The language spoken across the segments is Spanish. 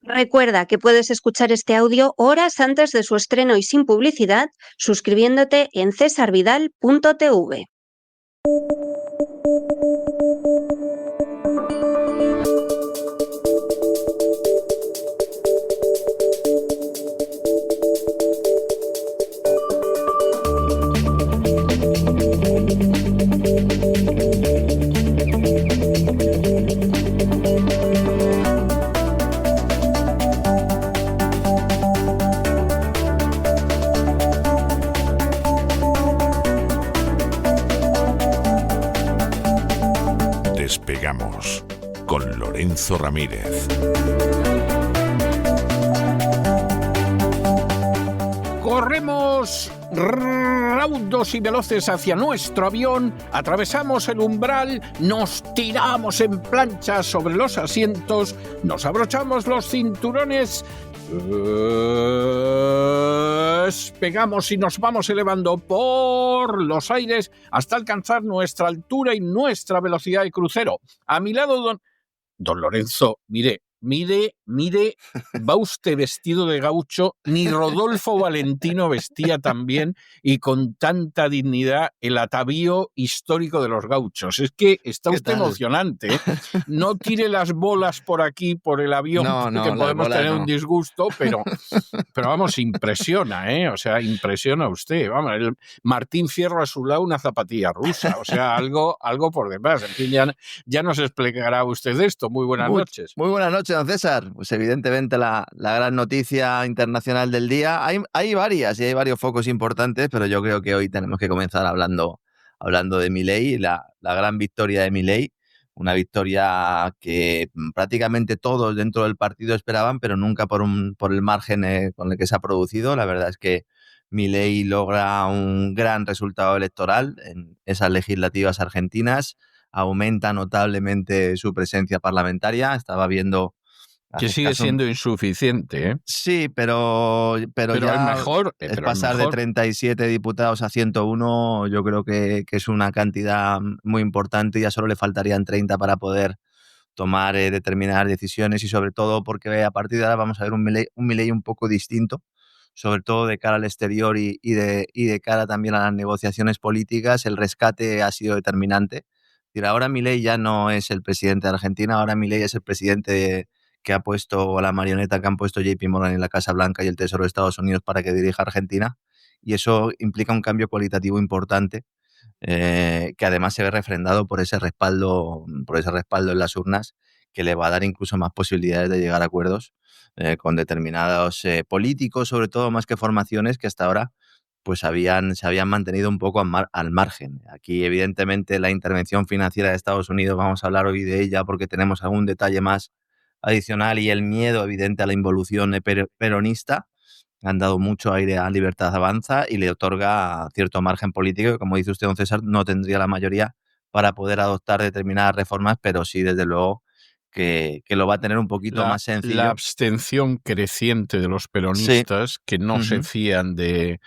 Recuerda que puedes escuchar este audio horas antes de su estreno y sin publicidad, suscribiéndote en cesarvidal.tv. Despegamos con Lorenzo Ramírez. Corremos raudos y veloces hacia nuestro avión, atravesamos el umbral, nos tiramos en plancha sobre los asientos, nos abrochamos los cinturones, despegamos y nos vamos elevando por los aires hasta alcanzar nuestra altura y nuestra velocidad de crucero. A mi lado, don Lorenzo, mire, va usted vestido de gaucho, ni Rodolfo Valentino vestía tan bien y con tanta dignidad el atavío histórico de los gauchos. Es que está usted emocionante, ¿eh? No tire las bolas por aquí, por el avión, porque podemos tener un disgusto, pero vamos, impresiona, ¿eh? O sea, impresiona usted. Vamos, el Martín Fierro a su lado, una zapatilla rusa, o sea, algo por demás. En fin, ya nos explicará usted esto. Muy buenas noches. Muy buenas noches, don César. Pues evidentemente la gran noticia internacional del día. Hay varias y hay varios focos importantes, pero yo creo que hoy tenemos que comenzar hablando de Milei, la gran victoria de Milei. Una victoria que prácticamente todos dentro del partido esperaban, pero nunca por el margen con el que se ha producido. La verdad es que Milei logra un gran resultado electoral en esas legislativas argentinas. Aumenta notablemente su presencia parlamentaria. Estaba viendo... Que sigue siendo insuficiente, ¿eh? Sí, pero ya es mejor. Es pasar de 37 diputados a 101, yo creo que es una cantidad muy importante. Ya solo le faltarían 30 para poder tomar determinadas decisiones y sobre todo porque a partir de ahora vamos a ver un Milei un poco distinto, sobre todo de cara al exterior y de cara también a las negociaciones políticas. El rescate ha sido determinante. Ahora Milei ya no es el presidente de Argentina, ahora Milei es el presidente que ha puesto, la marioneta que han puesto JP Morgan en la Casa Blanca y el Tesoro de Estados Unidos para que dirija Argentina, y eso implica un cambio cualitativo importante, que además se ve refrendado por ese respaldo en las urnas, que le va a dar incluso más posibilidades de llegar a acuerdos con determinados políticos, sobre todo más que formaciones que hasta ahora pues se habían mantenido un poco al margen. Aquí, evidentemente, la intervención financiera de Estados Unidos, vamos a hablar hoy de ella porque tenemos algún detalle más adicional, y el miedo evidente a la involución peronista han dado mucho aire a Libertad Avanza y le otorga cierto margen político que, como dice usted, don César, no tendría la mayoría para poder adoptar determinadas reformas, pero sí, desde luego, que lo va a tener un poquito más sencillo. La abstención creciente de los peronistas, sí, que no se fían de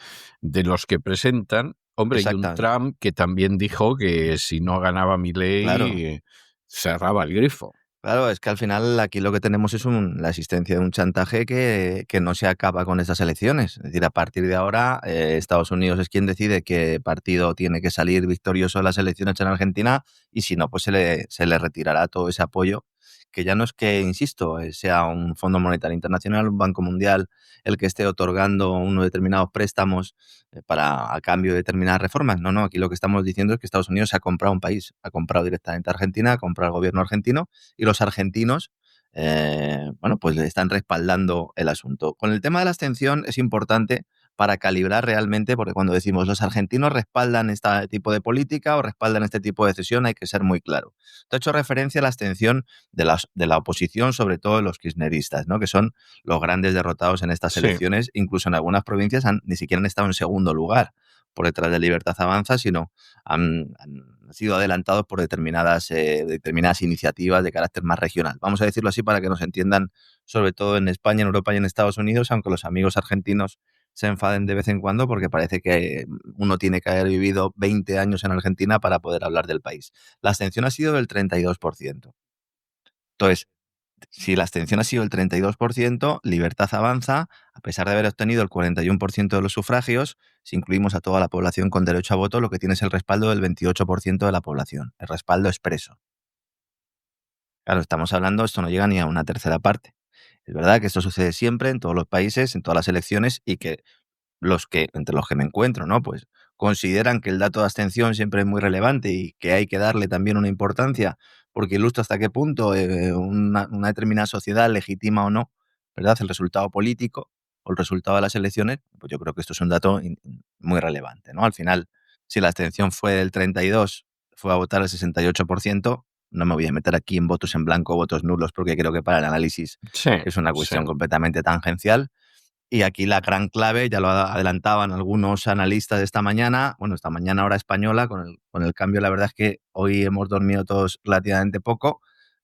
los que presentan. Hombre, y un Trump que también dijo que si no ganaba Milei, cerraba el grifo. Claro, es que al final aquí lo que tenemos es la existencia de un chantaje que no se acaba con estas elecciones. Es decir, a partir de ahora, Estados Unidos es quien decide qué partido tiene que salir victorioso de las elecciones en Argentina, y si no, pues se le retirará todo ese apoyo, que ya no es que, insisto, sea un Fondo Monetario Internacional, un Banco Mundial, el que esté otorgando unos determinados préstamos a cambio de determinadas reformas. No, aquí lo que estamos diciendo es que Estados Unidos ha comprado un país, ha comprado directamente a Argentina, ha comprado al gobierno argentino, y los argentinos, pues le están respaldando el asunto. Con el tema de la abstención es importante para calibrar realmente, porque cuando decimos los argentinos respaldan este tipo de política o respaldan este tipo de decisión, hay que ser muy claro. Te he hecho referencia a la abstención de la oposición, sobre todo de los kirchneristas, ¿no?, que son los grandes derrotados en estas elecciones. Incluso en algunas provincias ni siquiera han estado en segundo lugar por detrás de Libertad Avanza, sino han sido adelantados por determinadas iniciativas de carácter más regional. Vamos a decirlo así para que nos entiendan, sobre todo en España, en Europa y en Estados Unidos, aunque los amigos argentinos se enfaden de vez en cuando porque parece que uno tiene que haber vivido 20 años en Argentina para poder hablar del país. La abstención ha sido del 32%. Entonces, si la abstención ha sido el 32%, Libertad Avanza, a pesar de haber obtenido el 41% de los sufragios, si incluimos a toda la población con derecho a voto, lo que tiene es el respaldo del 28% de la población, el respaldo expreso. Claro, estamos hablando, esto no llega ni a una tercera parte. Es verdad que esto sucede siempre en todos los países, en todas las elecciones, y que entre los que me encuentro, ¿no? Pues consideran que el dato de abstención siempre es muy relevante y que hay que darle también una importancia, porque ilustra hasta qué punto una determinada sociedad legitima o no, ¿verdad?, el resultado político o el resultado de las elecciones. Pues yo creo que esto es un dato muy relevante, ¿no? Al final, si la abstención fue del 32, fue a votar el 68%, no me voy a meter aquí en votos en blanco o votos nulos, porque creo que para el análisis Sí, es una cuestión sí. completamente tangencial. Y aquí la gran clave, ya lo adelantaban algunos analistas de esta mañana hora española, con el cambio, la verdad es que hoy hemos dormido todos relativamente poco,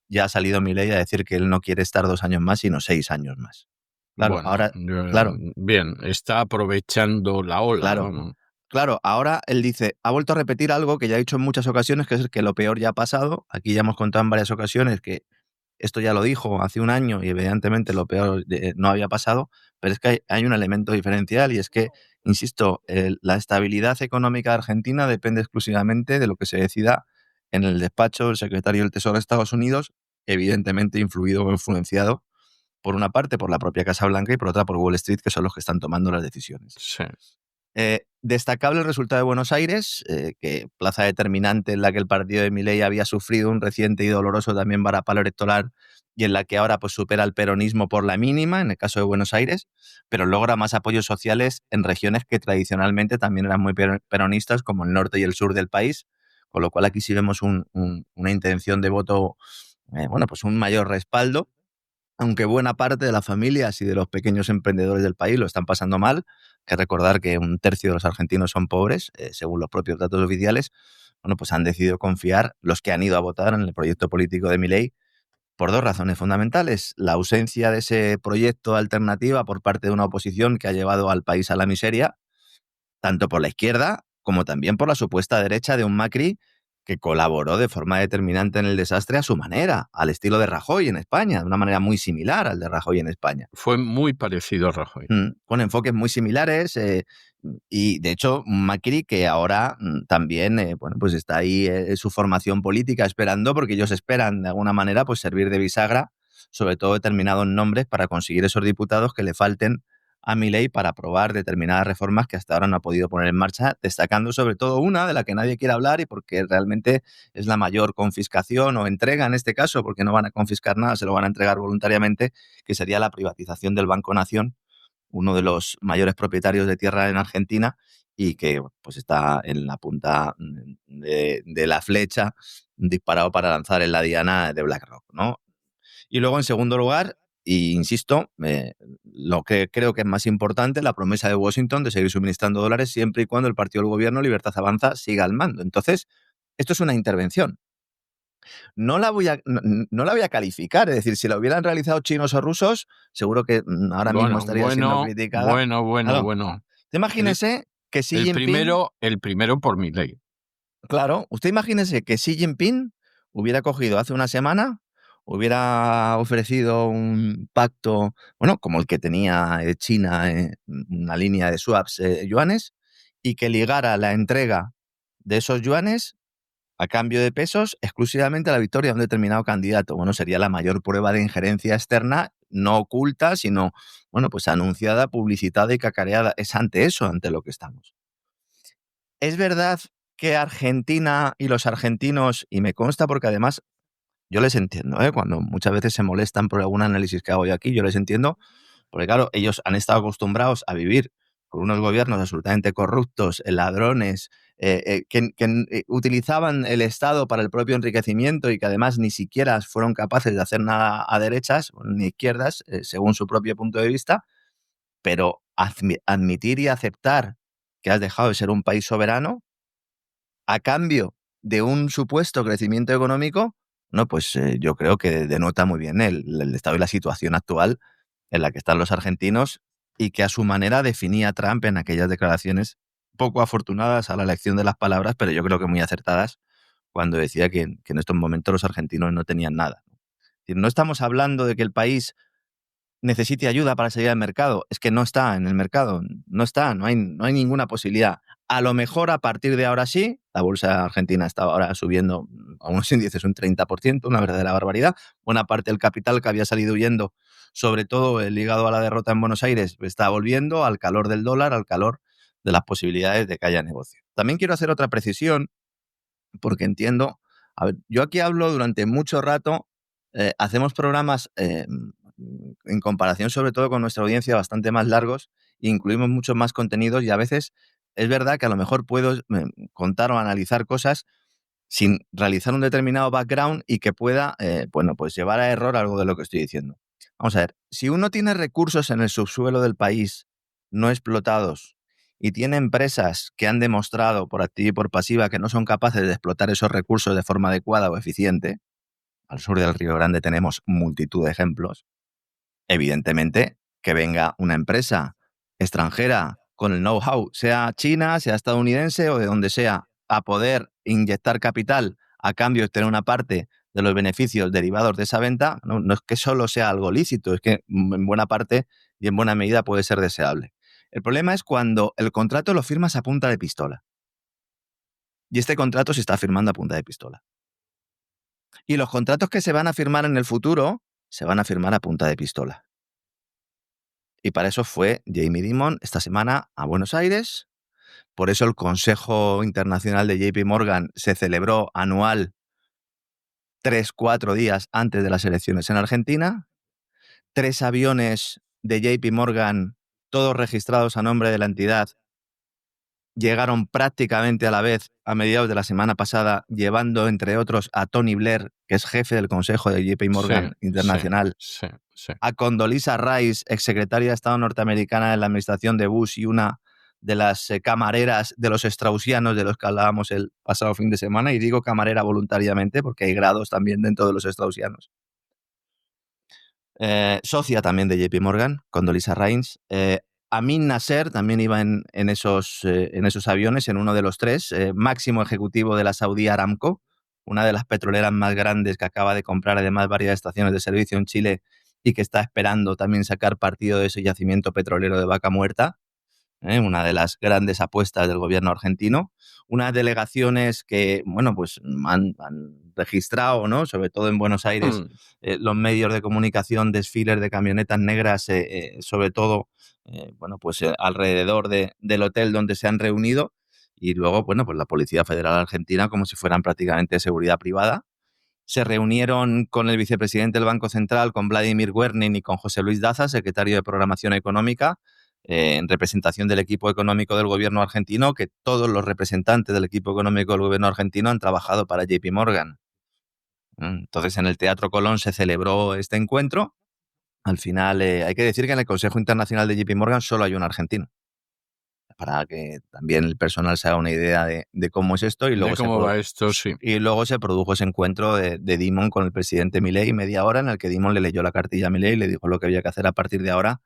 ya ha salido Milei a decir que él no quiere estar 2 años más, sino 6 años más. Claro, Bueno, ahora, claro, bien, está aprovechando la ola. claro, Vamos. claro, ahora él dice, ha vuelto a repetir algo que ya ha dicho en muchas ocasiones, que es que lo peor ya ha pasado. Aquí ya hemos contado en varias ocasiones que esto ya lo dijo hace un año y evidentemente lo peor no había pasado, pero es que hay un elemento diferencial y es que, insisto, la estabilidad económica de Argentina depende exclusivamente de lo que se decida en el despacho del secretario del Tesoro de Estados Unidos, evidentemente influido o influenciado, por una parte, por la propia Casa Blanca y por otra por Wall Street, que son los que están tomando las decisiones. Sí. Destacable el resultado de Buenos Aires, que plaza determinante en la que el partido de Milei había sufrido un reciente y doloroso también varapalo electoral y en la que ahora pues supera al peronismo por la mínima, en el caso de Buenos Aires, pero logra más apoyos sociales en regiones que tradicionalmente también eran muy peronistas, como el norte y el sur del país, con lo cual aquí sí vemos una intención de voto, pues un mayor respaldo, aunque buena parte de las familias y de los pequeños emprendedores del país lo están pasando mal. Hay que recordar que 1/3 de los argentinos son pobres, según los propios datos oficiales. Pues han decidido confiar, los que han ido a votar en el proyecto político de Milei, por 2 razones fundamentales. La ausencia de ese proyecto de alternativa por parte de una oposición que ha llevado al país a la miseria, tanto por la izquierda como también por la supuesta derecha de un Macri que colaboró de forma determinante en el desastre a su manera, al estilo de Rajoy en España, de una manera muy similar al de Rajoy en España. Fue muy parecido a Rajoy. Con enfoques muy similares y, de hecho, Macri que ahora también pues está ahí su formación política esperando, porque ellos esperan, de alguna manera, pues servir de bisagra, sobre todo determinados nombres, para conseguir esos diputados que le falten a Milei para aprobar determinadas reformas que hasta ahora no ha podido poner en marcha, destacando sobre todo una de la que nadie quiere hablar y porque realmente es la mayor confiscación o entrega en este caso, porque no van a confiscar nada, se lo van a entregar voluntariamente, que sería la privatización del Banco Nación, uno de los mayores propietarios de tierra en Argentina y que pues está en la punta de la flecha, disparado para lanzar en la diana de BlackRock, ¿no? Y luego, en segundo lugar, e insisto, lo que creo que es más importante, la promesa de Washington de seguir suministrando dólares siempre y cuando el partido del gobierno, Libertad Avanza, siga al mando. Entonces, esto es una intervención. No la voy a calificar, es decir, si la hubieran realizado chinos o rusos, seguro que ahora mismo estaría siendo criticada. Bueno. Imagínese que Xi Jinping... El primero por Milei. Claro, usted imagínese que Xi Jinping hubiera cogido hace una semana, hubiera ofrecido un pacto, como el que tenía China, una línea de swaps yuanes, y que ligara la entrega de esos yuanes a cambio de pesos exclusivamente a la victoria de un determinado candidato. Sería la mayor prueba de injerencia externa, no oculta, sino, pues anunciada, publicitada y cacareada. Es ante eso, ante lo que estamos. Es verdad que Argentina y los argentinos, y me consta porque además yo les entiendo, cuando muchas veces se molestan por algún análisis que hago yo aquí, yo les entiendo, porque claro, ellos han estado acostumbrados a vivir con unos gobiernos absolutamente corruptos, ladrones, que utilizaban el Estado para el propio enriquecimiento y que además ni siquiera fueron capaces de hacer nada a derechas ni izquierdas, según su propio punto de vista, pero admitir y aceptar que has dejado de ser un país soberano a cambio de un supuesto crecimiento económico, pues yo creo que denota muy bien el estado y la situación actual en la que están los argentinos y que a su manera definía Trump en aquellas declaraciones poco afortunadas a la elección de las palabras, pero yo creo que muy acertadas, cuando decía que en estos momentos los argentinos no tenían nada. decir, no estamos hablando de que el país necesite ayuda para salir al mercado, es que no está en el mercado, no hay ninguna posibilidad. A lo mejor a partir de ahora sí, la bolsa argentina está ahora subiendo a unos índices un 30%, una verdadera barbaridad. Buena parte del capital que había salido huyendo, sobre todo ligado a la derrota en Buenos Aires, está volviendo al calor del dólar, al calor de las posibilidades de que haya negocio. También quiero hacer otra precisión, porque entiendo, a ver, yo aquí hablo durante mucho rato, hacemos programas en comparación sobre todo con nuestra audiencia bastante más largos, e incluimos muchos más contenidos y a veces es verdad que a lo mejor puedo contar o analizar cosas sin realizar un determinado background y que pueda, pues llevar a error algo de lo que estoy diciendo. Vamos a ver, si uno tiene recursos en el subsuelo del país no explotados y tiene empresas que han demostrado por activa y por pasiva que no son capaces de explotar esos recursos de forma adecuada o eficiente, al sur del Río Grande tenemos multitud de ejemplos, evidentemente que venga una empresa extranjera con el know-how, sea china, sea estadounidense o de donde sea, a poder inyectar capital a cambio de tener una parte de los beneficios derivados de esa venta, no es que solo sea algo lícito, es que en buena parte y en buena medida puede ser deseable. El problema es cuando el contrato lo firmas a punta de pistola. Y este contrato se está firmando a punta de pistola. Y los contratos que se van a firmar en el futuro se van a firmar a punta de pistola. Y para eso fue Jamie Dimon esta semana a Buenos Aires. Por eso el Consejo Internacional de JP Morgan se celebró anual 3-4 días antes de las elecciones en Argentina. 3 aviones de JP Morgan, todos registrados a nombre de la entidad, llegaron prácticamente a la vez a mediados de la semana pasada, llevando, entre otros, a Tony Blair, que es jefe del Consejo de JP Morgan Internacional, sí. a Condoleezza Rice, exsecretaria de Estado norteamericana en la administración de Bush y una de las camareras de los straussianos de los que hablábamos el pasado fin de semana, y digo camarera voluntariamente porque hay grados también dentro de los straussianos. Socia también de JP Morgan, Condoleezza Rice. Amin Nasser también iba en esos aviones, en uno de los 3, máximo ejecutivo de la Saudi Aramco, una de las petroleras más grandes que acaba de comprar además varias estaciones de servicio en Chile y que está esperando también sacar partido de ese yacimiento petrolero de Vaca Muerta, una de las grandes apuestas del gobierno argentino. Unas delegaciones que, pues han registrado, ¿no? Sobre todo en Buenos Aires, los medios de comunicación, desfiles de camionetas negras, sobre todo, alrededor del hotel donde se han reunido, y luego, pues la Policía Federal Argentina como si fueran prácticamente seguridad privada. Se reunieron con el vicepresidente del Banco Central, con Vladimir Werning, y con José Luis Daza, secretario de Programación Económica, en representación del equipo económico del gobierno argentino, que todos los representantes del equipo económico del gobierno argentino han trabajado para JP Morgan. Entonces, en el Teatro Colón se celebró este encuentro. Al final, hay que decir que en el Consejo Internacional de JP Morgan solo hay un argentino, para que también el personal se haga una idea de cómo es esto. Y luego cómo va esto, sí. Y luego se produjo ese encuentro de Dimon con el presidente Milei, media hora, en el que Dimon le leyó la cartilla a Milei y le dijo lo que había que hacer a partir de ahora,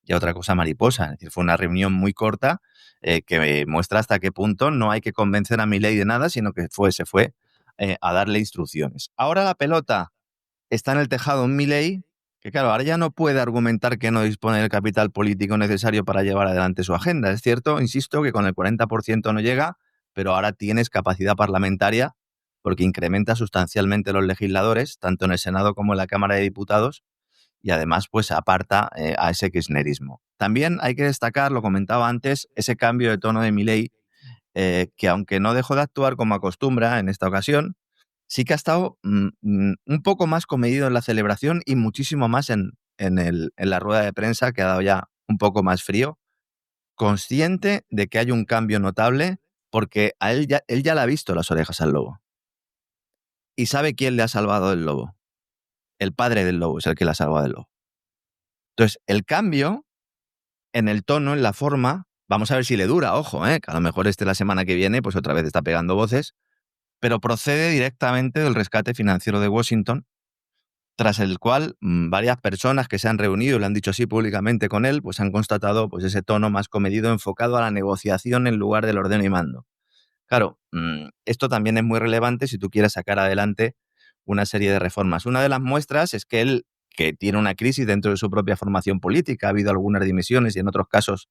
y otra cosa mariposa. Es decir, fue una reunión muy corta que muestra hasta qué punto no hay que convencer a Milei de nada, sino que se fue a darle instrucciones. Ahora la pelota está en el tejado en Milei, que claro, ahora ya no puede argumentar que no dispone del capital político necesario para llevar adelante su agenda. Es cierto, insisto, que con el 40% no llega, pero ahora tienes capacidad parlamentaria porque incrementa sustancialmente los legisladores, tanto en el Senado como en la Cámara de Diputados, y además pues aparta a ese kirchnerismo. También hay que destacar, lo comentaba antes, ese cambio de tono de Milei, que aunque no dejó de actuar como acostumbra en esta ocasión, sí que ha estado un poco más comedido en la celebración y muchísimo más en la rueda de prensa, que ha dado ya un poco más frío, consciente de que hay un cambio notable, porque él ya le ha visto las orejas al lobo. Y sabe quién le ha salvado del lobo. El padre del lobo es el que le ha salvado del lobo. Entonces, el cambio en el tono, en la forma, vamos a ver si le dura, ojo, que a lo mejor la semana que viene pues otra vez está pegando voces, pero procede directamente del rescate financiero de Washington, tras el cual varias personas que se han reunido y lo han dicho así públicamente con él, pues han constatado pues ese tono más comedido, enfocado a la negociación en lugar del ordeno y mando. Claro, esto también es muy relevante si tú quieres sacar adelante una serie de reformas. Una de las muestras es que él, que tiene una crisis dentro de su propia formación política, ha habido algunas dimisiones y en otros casos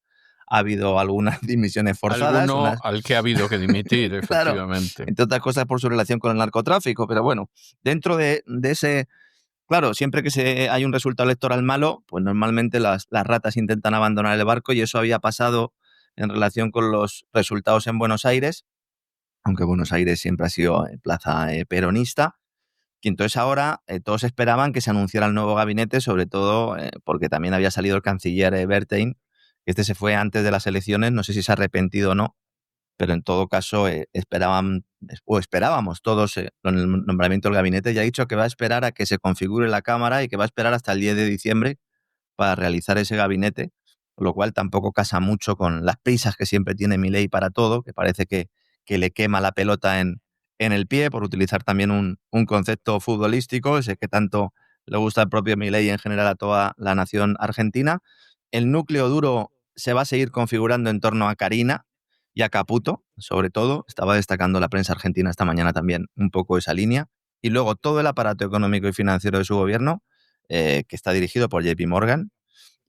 ha habido algunas dimisiones forzadas. Alguno al que ha habido que dimitir, Claro, efectivamente. entre otras cosas por su relación con el narcotráfico, pero bueno, dentro de ese... Claro, siempre que hay un resultado electoral malo, pues normalmente las ratas intentan abandonar el barco y eso había pasado en relación con los resultados en Buenos Aires, aunque Buenos Aires siempre ha sido plaza peronista. Y entonces ahora todos esperaban que se anunciara el nuevo gabinete, sobre todo porque también había salido el canciller Berthein. Este se fue antes de las elecciones, no sé si se ha arrepentido o no, pero en todo caso esperábamos todos con el nombramiento del gabinete. Ya ha dicho que va a esperar a que se configure la Cámara y que va a esperar hasta el 10 de diciembre para realizar ese gabinete, lo cual tampoco casa mucho con las prisas que siempre tiene Milei para todo, que parece que le quema la pelota en el pie, por utilizar también un concepto futbolístico, ese que tanto le gusta al propio Milei y en general a toda la nación argentina. El núcleo duro se va a seguir configurando en torno a Carina y a Caputo, sobre todo. Estaba destacando la prensa argentina esta mañana también un poco esa línea. Y luego todo el aparato económico y financiero de su gobierno, que está dirigido por JP Morgan,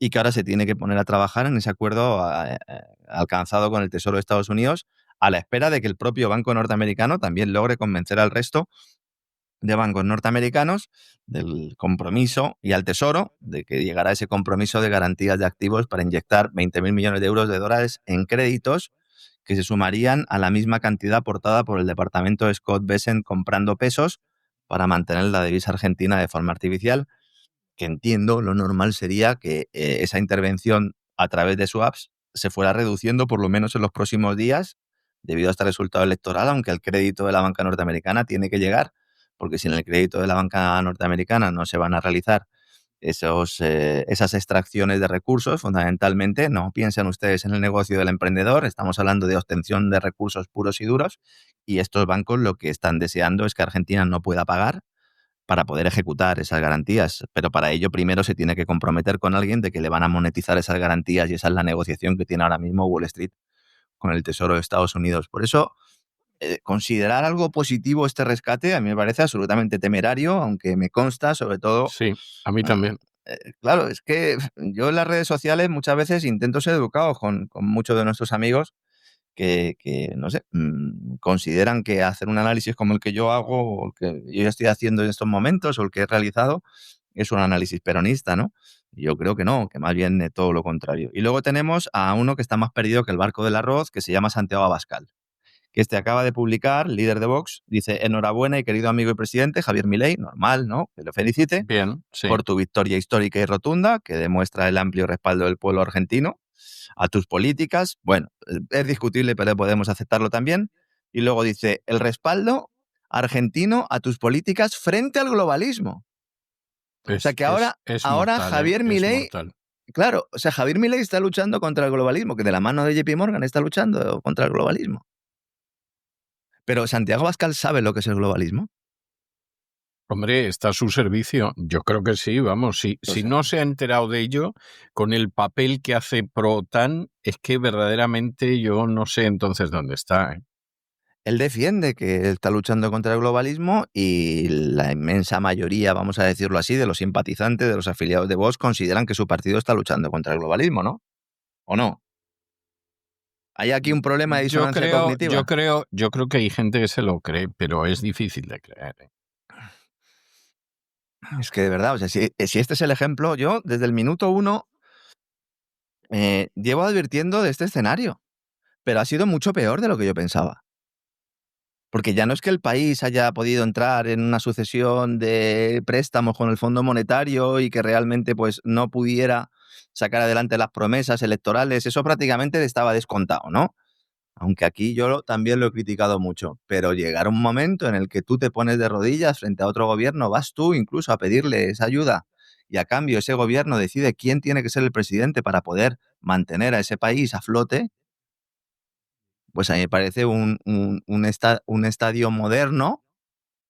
y que ahora se tiene que poner a trabajar en ese acuerdo alcanzado con el Tesoro de Estados Unidos, a la espera de que el propio banco norteamericano también logre convencer al resto de bancos norteamericanos del compromiso y al Tesoro de que llegará ese compromiso de garantías de activos para inyectar 20.000 millones de euros de dólares en créditos que se sumarían a la misma cantidad aportada por el departamento de Scott Bessent comprando pesos para mantener la divisa argentina de forma artificial, que entiendo lo normal sería que esa intervención a través de swaps se fuera reduciendo por lo menos en los próximos días debido a este resultado electoral, aunque el crédito de la banca norteamericana tiene que llegar, porque sin el crédito de la banca norteamericana no se van a realizar esas extracciones de recursos, fundamentalmente. No piensen ustedes en el negocio del emprendedor, estamos hablando de obtención de recursos puros y duros, y estos bancos lo que están deseando es que Argentina no pueda pagar para poder ejecutar esas garantías, pero para ello primero se tiene que comprometer con alguien de que le van a monetizar esas garantías, y esa es la negociación que tiene ahora mismo Wall Street con el Tesoro de Estados Unidos. Por eso, considerar algo positivo este rescate a mí me parece absolutamente temerario, aunque me consta, sobre todo... Sí, a mí también. Claro, es que yo en las redes sociales muchas veces intento ser educado con muchos de nuestros amigos que no sé, consideran que hacer un análisis como el que yo hago, o el que yo estoy haciendo en estos momentos, o el que he realizado, es un análisis peronista, ¿no? Y yo creo que no, que más bien todo lo contrario. Y luego tenemos a uno que está más perdido que el barco del arroz, que se llama Santiago Abascal, que acaba de publicar, líder de Vox, dice: enhorabuena y querido amigo y presidente Javier Milei, normal, ¿no? Que lo felicite. Bien, sí. Por tu victoria histórica y rotunda, que demuestra el amplio respaldo del pueblo argentino a tus políticas. Bueno, es discutible, pero podemos aceptarlo también. Y luego dice: el respaldo argentino a tus políticas frente al globalismo. O sea que ahora mortal, Javier Milei, claro, o sea, Javier Milei está luchando contra el globalismo, que de la mano de JP Morgan está luchando contra el globalismo. Pero Santiago Abascal sabe lo que es el globalismo. Hombre, está a su servicio. Yo creo que sí, vamos. Si no se ha enterado de ello, con el papel que hace ProOTAN, es que verdaderamente yo no sé entonces dónde está. Él defiende que está luchando contra el globalismo, y la inmensa mayoría, vamos a decirlo así, de los simpatizantes, de los afiliados de Vox, consideran que su partido está luchando contra el globalismo, ¿no? ¿O no? ¿Hay aquí un problema de disonancia cognitiva? Yo creo que hay gente que se lo cree, pero es difícil de creer. Es que de verdad, o sea, si este es el ejemplo, yo desde el minuto 1 llevo advirtiendo de este escenario, pero ha sido mucho peor de lo que yo pensaba. Porque ya no es que el país haya podido entrar en una sucesión de préstamos con el Fondo Monetario y que realmente pues no pudiera sacar adelante las promesas electorales, eso prácticamente estaba descontado, ¿no? Aunque aquí yo también lo he criticado mucho, pero llegar un momento en el que tú te pones de rodillas frente a otro gobierno, vas tú incluso a pedirle esa ayuda, y a cambio ese gobierno decide quién tiene que ser el presidente para poder mantener a ese país a flote, pues a mí me parece un estadio moderno,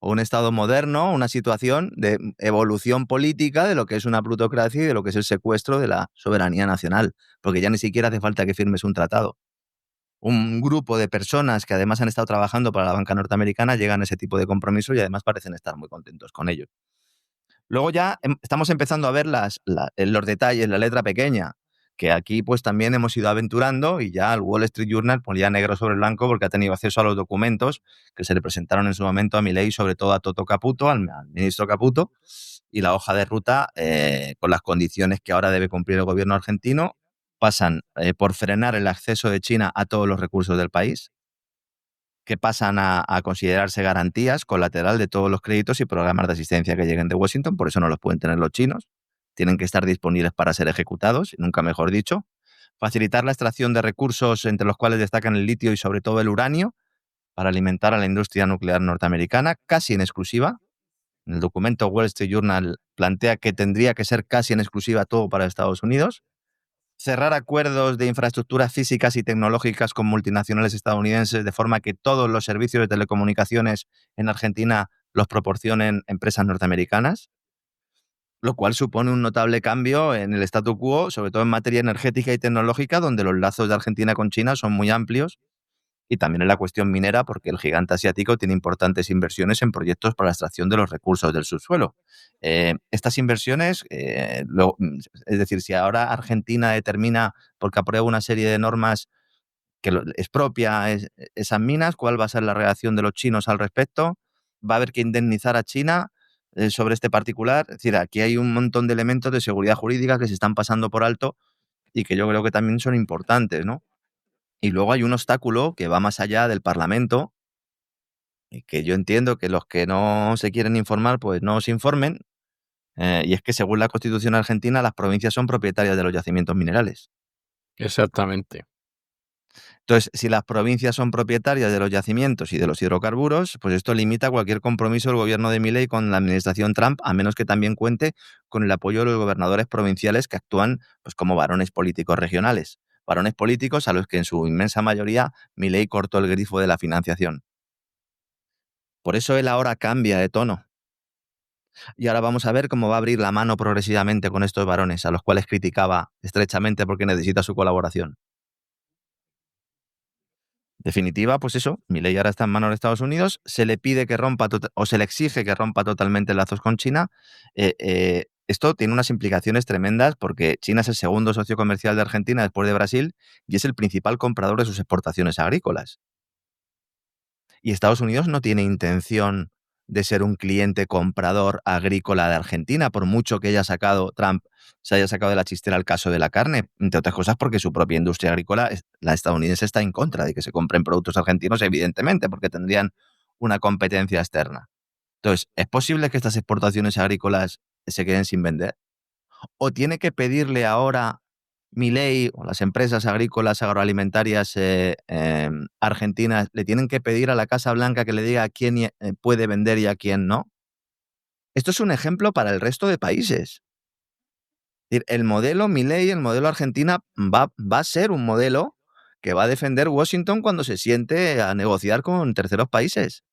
o un estado moderno, una situación de evolución política de lo que es una plutocracia y de lo que es el secuestro de la soberanía nacional, porque ya ni siquiera hace falta que firmes un tratado. un grupo de personas que además han estado trabajando para la banca norteamericana llegan a ese tipo de compromiso y además parecen estar muy contentos con ello. Luego ya estamos empezando a ver los detalles, la letra pequeña, que aquí pues también hemos ido aventurando y ya el Wall Street Journal ponía negro sobre blanco porque ha tenido acceso a los documentos que se le presentaron en su momento a Milei, sobre todo a Toto Caputo, al ministro Caputo, y la hoja de ruta con las condiciones que ahora debe cumplir el gobierno argentino pasan por frenar el acceso de China a todos los recursos del país, que pasan a considerarse garantías colateral de todos los créditos y programas de asistencia que lleguen de Washington, por eso no los pueden tener los chinos, tienen que estar disponibles para ser ejecutados, nunca mejor dicho, facilitar la extracción de recursos entre los cuales destacan el litio y sobre todo el uranio para alimentar a la industria nuclear norteamericana, casi en exclusiva. En el documento Wall Street Journal plantea que tendría que ser casi en exclusiva todo para Estados Unidos. Cerrar acuerdos de infraestructuras físicas y tecnológicas con multinacionales estadounidenses de forma que todos los servicios de telecomunicaciones en Argentina los proporcionen empresas norteamericanas, lo cual supone un notable cambio en el statu quo, sobre todo en materia energética y tecnológica, donde los lazos de Argentina con China son muy amplios, y también en la cuestión minera, porque el gigante asiático tiene importantes inversiones en proyectos para la extracción de los recursos del subsuelo. Estas inversiones, es decir, si ahora Argentina determina, porque aprueba una serie de normas que expropia esas minas, ¿cuál va a ser la reacción de los chinos al respecto? ¿Va a haber que indemnizar a China sobre este particular? Es decir, aquí hay un montón de elementos de seguridad jurídica que se están pasando por alto y que yo creo que también son importantes, ¿no? Y luego hay un obstáculo que va más allá del Parlamento, y que yo entiendo que los que no se quieren informar, pues no se informen, y es que según la Constitución argentina, las provincias son propietarias de los yacimientos minerales. Exactamente. Entonces, si las provincias son propietarias de los yacimientos y de los hidrocarburos, pues esto limita cualquier compromiso del gobierno de Milei con la administración Trump, a menos que también cuente con el apoyo de los gobernadores provinciales que actúan pues, como varones políticos regionales. Varones políticos a los que en su inmensa mayoría Milei cortó el grifo de la financiación. Por eso él ahora cambia de tono. Y ahora vamos a ver cómo va a abrir la mano progresivamente con estos varones, a los cuales criticaba estrechamente porque necesita su colaboración. Definitiva, pues eso, Milei ahora está en manos de Estados Unidos, se le pide que rompa o se le exige que rompa totalmente lazos con China. Esto tiene unas implicaciones tremendas porque China es el segundo socio comercial de Argentina después de Brasil y es el principal comprador de sus exportaciones agrícolas. Y Estados Unidos no tiene intención de ser un cliente comprador agrícola de Argentina, por mucho que Trump se haya sacado de la chistera el caso de la carne, entre otras cosas porque su propia industria agrícola, la estadounidense, está en contra de que se compren productos argentinos, evidentemente, porque tendrían una competencia externa. Entonces, ¿es posible que estas exportaciones agrícolas se queden sin vender? ¿O tiene que pedirle ahora Milei o las empresas agrícolas agroalimentarias argentinas le tienen que pedir a la Casa Blanca que le diga a quién puede vender y a quién no? Esto es un ejemplo para el resto de países. Es decir, el modelo Milei, el modelo Argentina, va a ser un modelo que va a defender Washington cuando se siente a negociar con terceros países.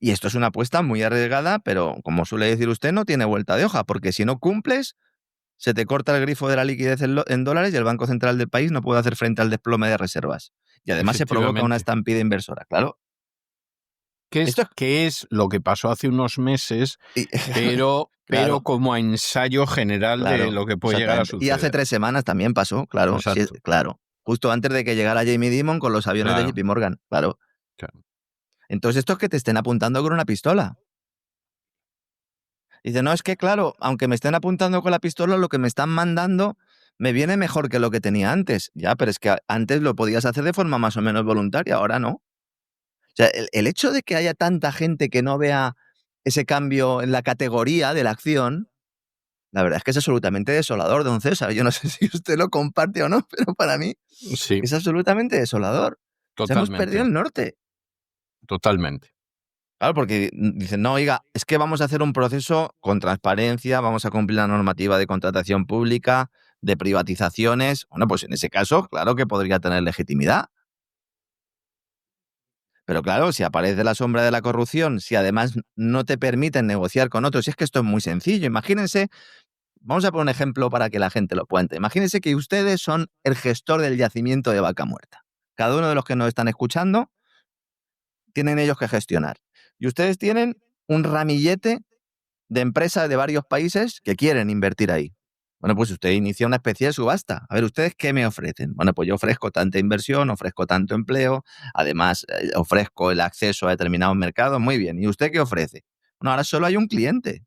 Y esto es una apuesta muy arriesgada, pero como suele decir usted, no tiene vuelta de hoja, porque si no cumples, se te corta el grifo de la liquidez en dólares y el Banco Central del país no puede hacer frente al desplome de reservas. Y además se provoca una estampida inversora, claro. ¿Qué es lo que pasó hace unos meses, pero como ensayo general de lo que puede llegar a suceder? Y hace 3 semanas también pasó, claro. Sí, claro. Justo antes de que llegara Jamie Dimon con los aviones de JP Morgan, claro. Entonces esto es que te estén apuntando con una pistola. Dice, no, es que claro, aunque me estén apuntando con la pistola, lo que me están mandando me viene mejor que lo que tenía antes. Ya, pero es que antes lo podías hacer de forma más o menos voluntaria, ahora no. O sea, el hecho de que haya tanta gente que no vea ese cambio en la categoría de la acción, la verdad es que es absolutamente desolador, don César. Yo no sé si usted lo comparte o no, pero para mí es absolutamente desolador. Totalmente. Hemos perdido el norte. Totalmente. Claro, porque dicen, no, oiga, es que vamos a hacer un proceso con transparencia, vamos a cumplir la normativa de contratación pública, de privatizaciones. Bueno, pues en ese caso, claro que podría tener legitimidad. Pero claro, si aparece la sombra de la corrupción, si además no te permiten negociar con otros, y es que esto es muy sencillo. Imagínense Vamos a poner un ejemplo para que la gente lo pueda entender. Imagínense que ustedes son el gestor del yacimiento de Vaca Muerta. Cada uno de los que nos están escuchando tienen ellos que gestionar. Y ustedes tienen un ramillete de empresas de varios países que quieren invertir ahí. Bueno, pues usted inicia una especie de subasta. A ver, ¿ustedes qué me ofrecen? Bueno, pues yo ofrezco tanta inversión, ofrezco tanto empleo, además ofrezco el acceso a determinados mercados. Muy bien. ¿Y usted qué ofrece? Bueno, ahora solo hay un cliente.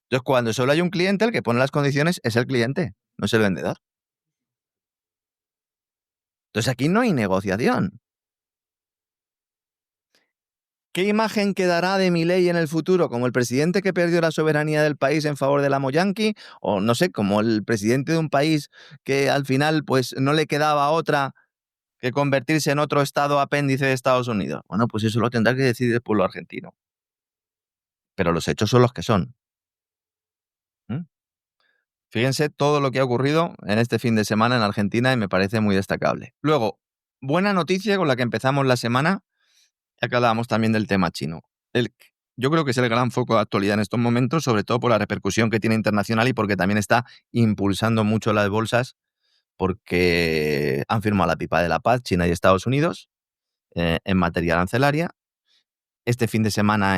Entonces, cuando solo hay un cliente, el que pone las condiciones es el cliente, no es el vendedor. Entonces, aquí no hay negociación. ¿Qué imagen quedará de Milei en el futuro? ¿Como el presidente que perdió la soberanía del país en favor del amo yanqui? O no sé, como el presidente de un país que al final pues no le quedaba otra que convertirse en otro estado apéndice de Estados Unidos. Bueno, pues eso lo tendrá que decidir el pueblo argentino. Pero los hechos son los que son. ¿Mm? Fíjense todo lo que ha ocurrido en este fin de semana en Argentina y me parece muy destacable. Luego, buena noticia con la que empezamos la semana, ya que hablábamos también del tema chino. Yo creo que es el gran foco de actualidad en estos momentos, sobre todo por la repercusión que tiene internacional y porque también está impulsando mucho las bolsas, porque han firmado la pipa de la paz China y Estados Unidos en materia arancelaria. Este fin de semana,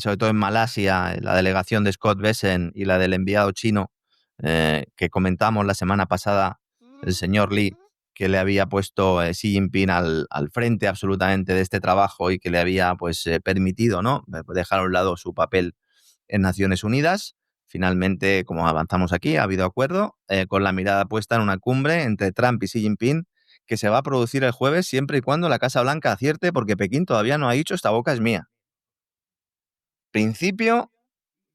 sobre todo en Malasia, la delegación de Scott Bessent y la del enviado chino que comentamos la semana pasada, el señor Li, que le había puesto Xi Jinping al frente absolutamente de este trabajo y que le había pues permitido, ¿no?, dejar a un lado su papel en Naciones Unidas. Finalmente, como avanzamos aquí, ha habido acuerdo con la mirada puesta en una cumbre entre Trump y Xi Jinping que se va a producir el jueves siempre y cuando la Casa Blanca acierte, porque Pekín todavía no ha dicho esta boca es mía. Principio,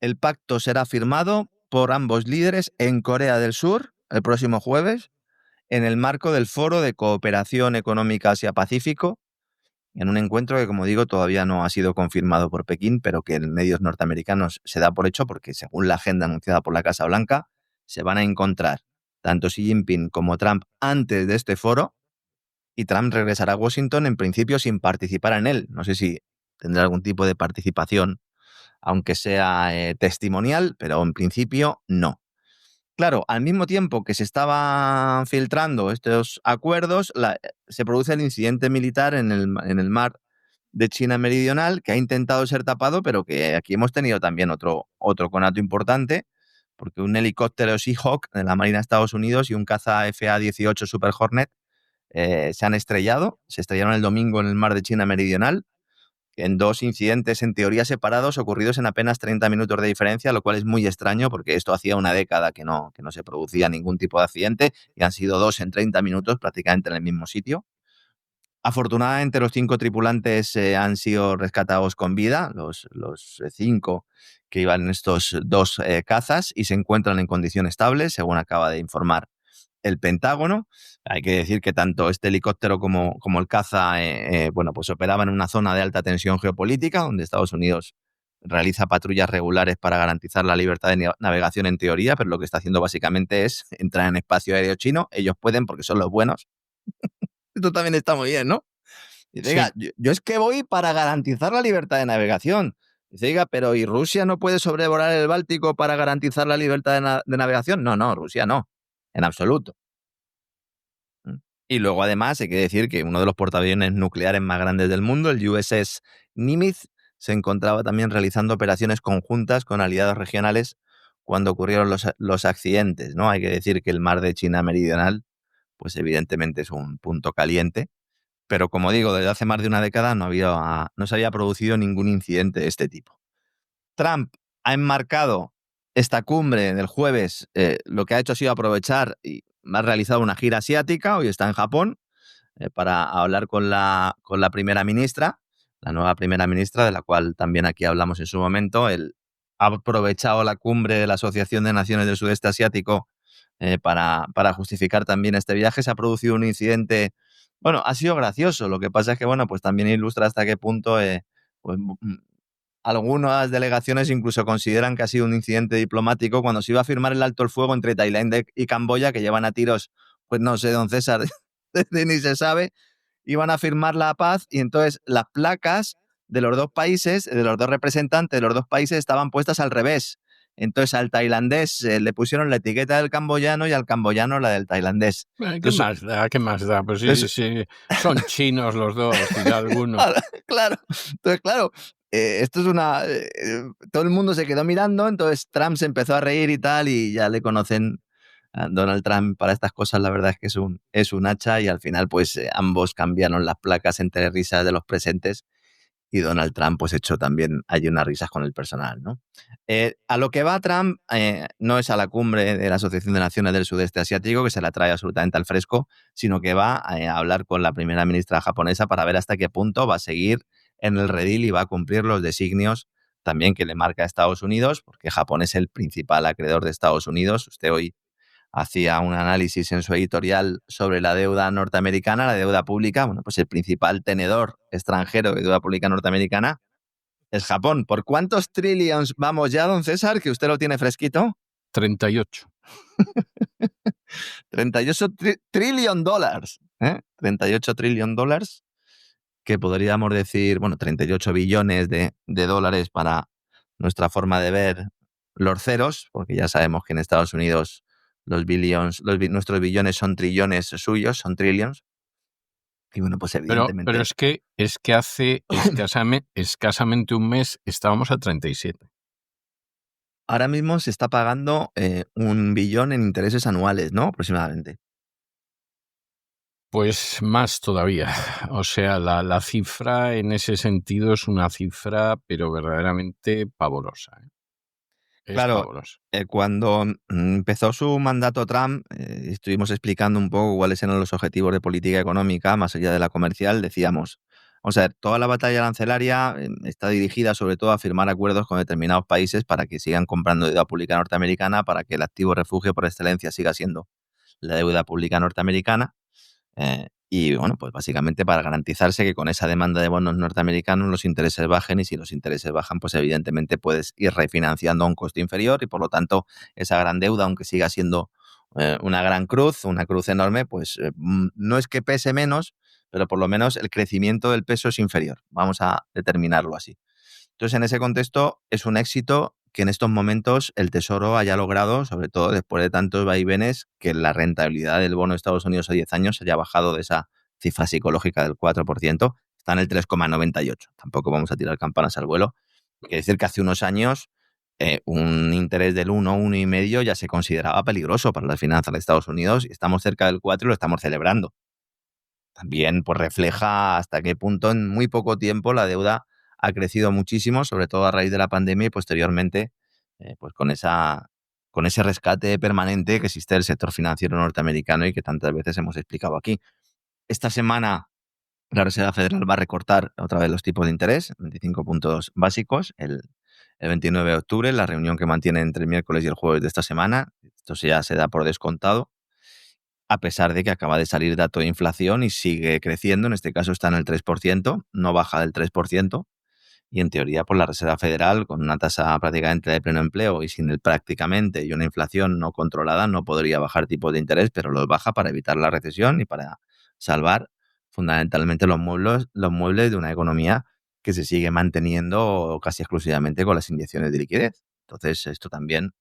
el pacto será firmado por ambos líderes en Corea del Sur el próximo jueves, en el marco del Foro de Cooperación Económica Asia-Pacífico, en un encuentro que, como digo, todavía no ha sido confirmado por Pekín, pero que en medios norteamericanos se da por hecho porque, según la agenda anunciada por la Casa Blanca, se van a encontrar tanto Xi Jinping como Trump antes de este foro, y Trump regresará a Washington en principio sin participar en él. No sé si tendrá algún tipo de participación, aunque sea testimonial, pero en principio no. Claro, al mismo tiempo que se estaban filtrando estos acuerdos, se produce el incidente militar en el mar de China Meridional, que ha intentado ser tapado, pero que aquí hemos tenido también otro conato importante, porque un helicóptero Seahawk de la Marina de Estados Unidos y un caza FA-18 Super Hornet se estrellaron el domingo en el mar de China Meridional, en dos incidentes en teoría separados ocurridos en apenas 30 minutos de diferencia, lo cual es muy extraño porque esto hacía una década que no se producía ningún tipo de accidente y han sido dos en 30 minutos prácticamente en el mismo sitio. Afortunadamente los 5 tripulantes han sido rescatados con vida, los 5 que iban en estos dos cazas, y se encuentran en condición estable, según acaba de informar el Pentágono. Hay que decir que tanto este helicóptero como el caza pues operaban en una zona de alta tensión geopolítica, donde Estados Unidos realiza patrullas regulares para garantizar la libertad de navegación en teoría, pero lo que está haciendo básicamente es entrar en espacio aéreo chino. Ellos pueden porque son los buenos. Esto también está muy bien, ¿no? Dice, Sí. oiga, yo es que voy para garantizar la libertad de navegación. Dice, oiga, pero ¿y Rusia no puede sobrevolar el Báltico para garantizar la libertad de navegación? No, Rusia no, en absoluto. Y luego, además, hay que decir que uno de los portaaviones nucleares más grandes del mundo, el USS Nimitz, se encontraba también realizando operaciones conjuntas con aliados regionales cuando ocurrieron los accidentes, ¿no? Hay que decir que el mar de China Meridional, pues evidentemente es un punto caliente, pero como digo, desde hace más de una década no se había producido ningún incidente de este tipo. Trump ha enmarcado esta cumbre del jueves, lo que ha hecho ha sido aprovechar y ha realizado una gira asiática, hoy está en Japón, para hablar con la primera ministra, la nueva primera ministra, de la cual también aquí hablamos en su momento. Él ha aprovechado la cumbre de la Asociación de Naciones del Sudeste Asiático para justificar también este viaje. Se ha producido un incidente, bueno, ha sido gracioso, lo que pasa es que, bueno, pues también ilustra hasta qué punto pues, algunas delegaciones incluso consideran que ha sido un incidente diplomático cuando se iba a firmar el alto el fuego entre Tailandia y Camboya, que llevan a tiros, pues no sé, don César, ni se sabe, iban a firmar la paz y entonces las placas de los dos países, de los dos representantes de los dos países estaban puestas al revés. Entonces al tailandés le pusieron la etiqueta del camboyano y al camboyano la del tailandés. ¿Qué Entonces, más da? ¿Qué más da? Pues sí, entonces- sí, son chinos los dos, dirá alguno. Claro. Entonces, claro, esto es una... todo el mundo se quedó mirando, entonces Trump se empezó a reír y tal, y ya le conocen a Donald Trump para estas cosas. La verdad es que es un hacha, y al final pues ambos cambiaron las placas entre risas de los presentes, y Donald Trump pues echó también allí unas risas con el personal, ¿no? A lo que va Trump no es a la cumbre de la Asociación de Naciones del Sudeste Asiático, que se la trae absolutamente al fresco, sino que va a hablar con la primera ministra japonesa para ver hasta qué punto va a seguir en el redil y va a cumplir los designios también que le marca a Estados Unidos, porque Japón es el principal acreedor de Estados Unidos. Usted hoy hacía un análisis en su editorial sobre la deuda norteamericana, la deuda pública. Bueno, pues el principal tenedor extranjero de deuda pública norteamericana es Japón. ¿Por cuántos trillions vamos ya, don César, que usted lo tiene fresquito? 38. 38 trillion dólares. 38 trillion dólares, que podríamos decir, bueno, 38 billones de dólares para nuestra forma de ver los ceros, porque ya sabemos que en Estados Unidos los billions, nuestros billones son trillones suyos, son trillions. Y bueno, pues evidentemente... Pero es que hace escasamente un mes estábamos a 37. Ahora mismo se está pagando 1 billón en intereses anuales, ¿no? Aproximadamente. Pues más todavía. O sea, la cifra en ese sentido es una cifra, pero verdaderamente pavorosa. Es Claro, pavorosa. cuando empezó su mandato Trump, estuvimos explicando un poco cuáles eran los objetivos de política económica, más allá de la comercial. Decíamos, o sea, toda la batalla arancelaria está dirigida sobre todo a firmar acuerdos con determinados países para que sigan comprando deuda pública norteamericana, para que el activo refugio por excelencia siga siendo la deuda pública norteamericana. Y bueno, pues básicamente para garantizarse que con esa demanda de bonos norteamericanos los intereses bajen, y si los intereses bajan, pues evidentemente puedes ir refinanciando a un coste inferior, y por lo tanto esa gran deuda, aunque siga siendo una gran cruz, una cruz enorme, pues no es que pese menos, pero por lo menos el crecimiento del peso es inferior. Vamos a determinarlo así. Entonces, en ese contexto, es un éxito que en estos momentos el Tesoro haya logrado, sobre todo después de tantos vaivenes, que la rentabilidad del bono de Estados Unidos a 10 años haya bajado de esa cifra psicológica del 4%, está en el 3,98. Tampoco vamos a tirar campanas al vuelo. Quiere decir que hace unos años un interés del 1, 1,5 ya se consideraba peligroso para las finanzas de Estados Unidos, y estamos cerca del 4 y lo estamos celebrando. También pues refleja hasta qué punto en muy poco tiempo la deuda ha crecido muchísimo, sobre todo a raíz de la pandemia, y posteriormente pues con ese rescate permanente que existe del sector financiero norteamericano y que tantas veces hemos explicado aquí. Esta semana la Reserva Federal va a recortar otra vez los tipos de interés, 25 puntos básicos, el 29 de octubre, la reunión que mantiene entre el miércoles y el jueves de esta semana. Esto ya se da por descontado, a pesar de que acaba de salir dato de inflación y sigue creciendo. En este caso está en el 3%, no baja del 3%. Y en teoría, pues la Reserva Federal, con una tasa prácticamente de pleno empleo y sin el prácticamente y una inflación no controlada, no podría bajar tipos de interés, pero los baja para evitar la recesión y para salvar fundamentalmente los muebles de una economía que se sigue manteniendo casi exclusivamente con las inyecciones de liquidez. Entonces, esto también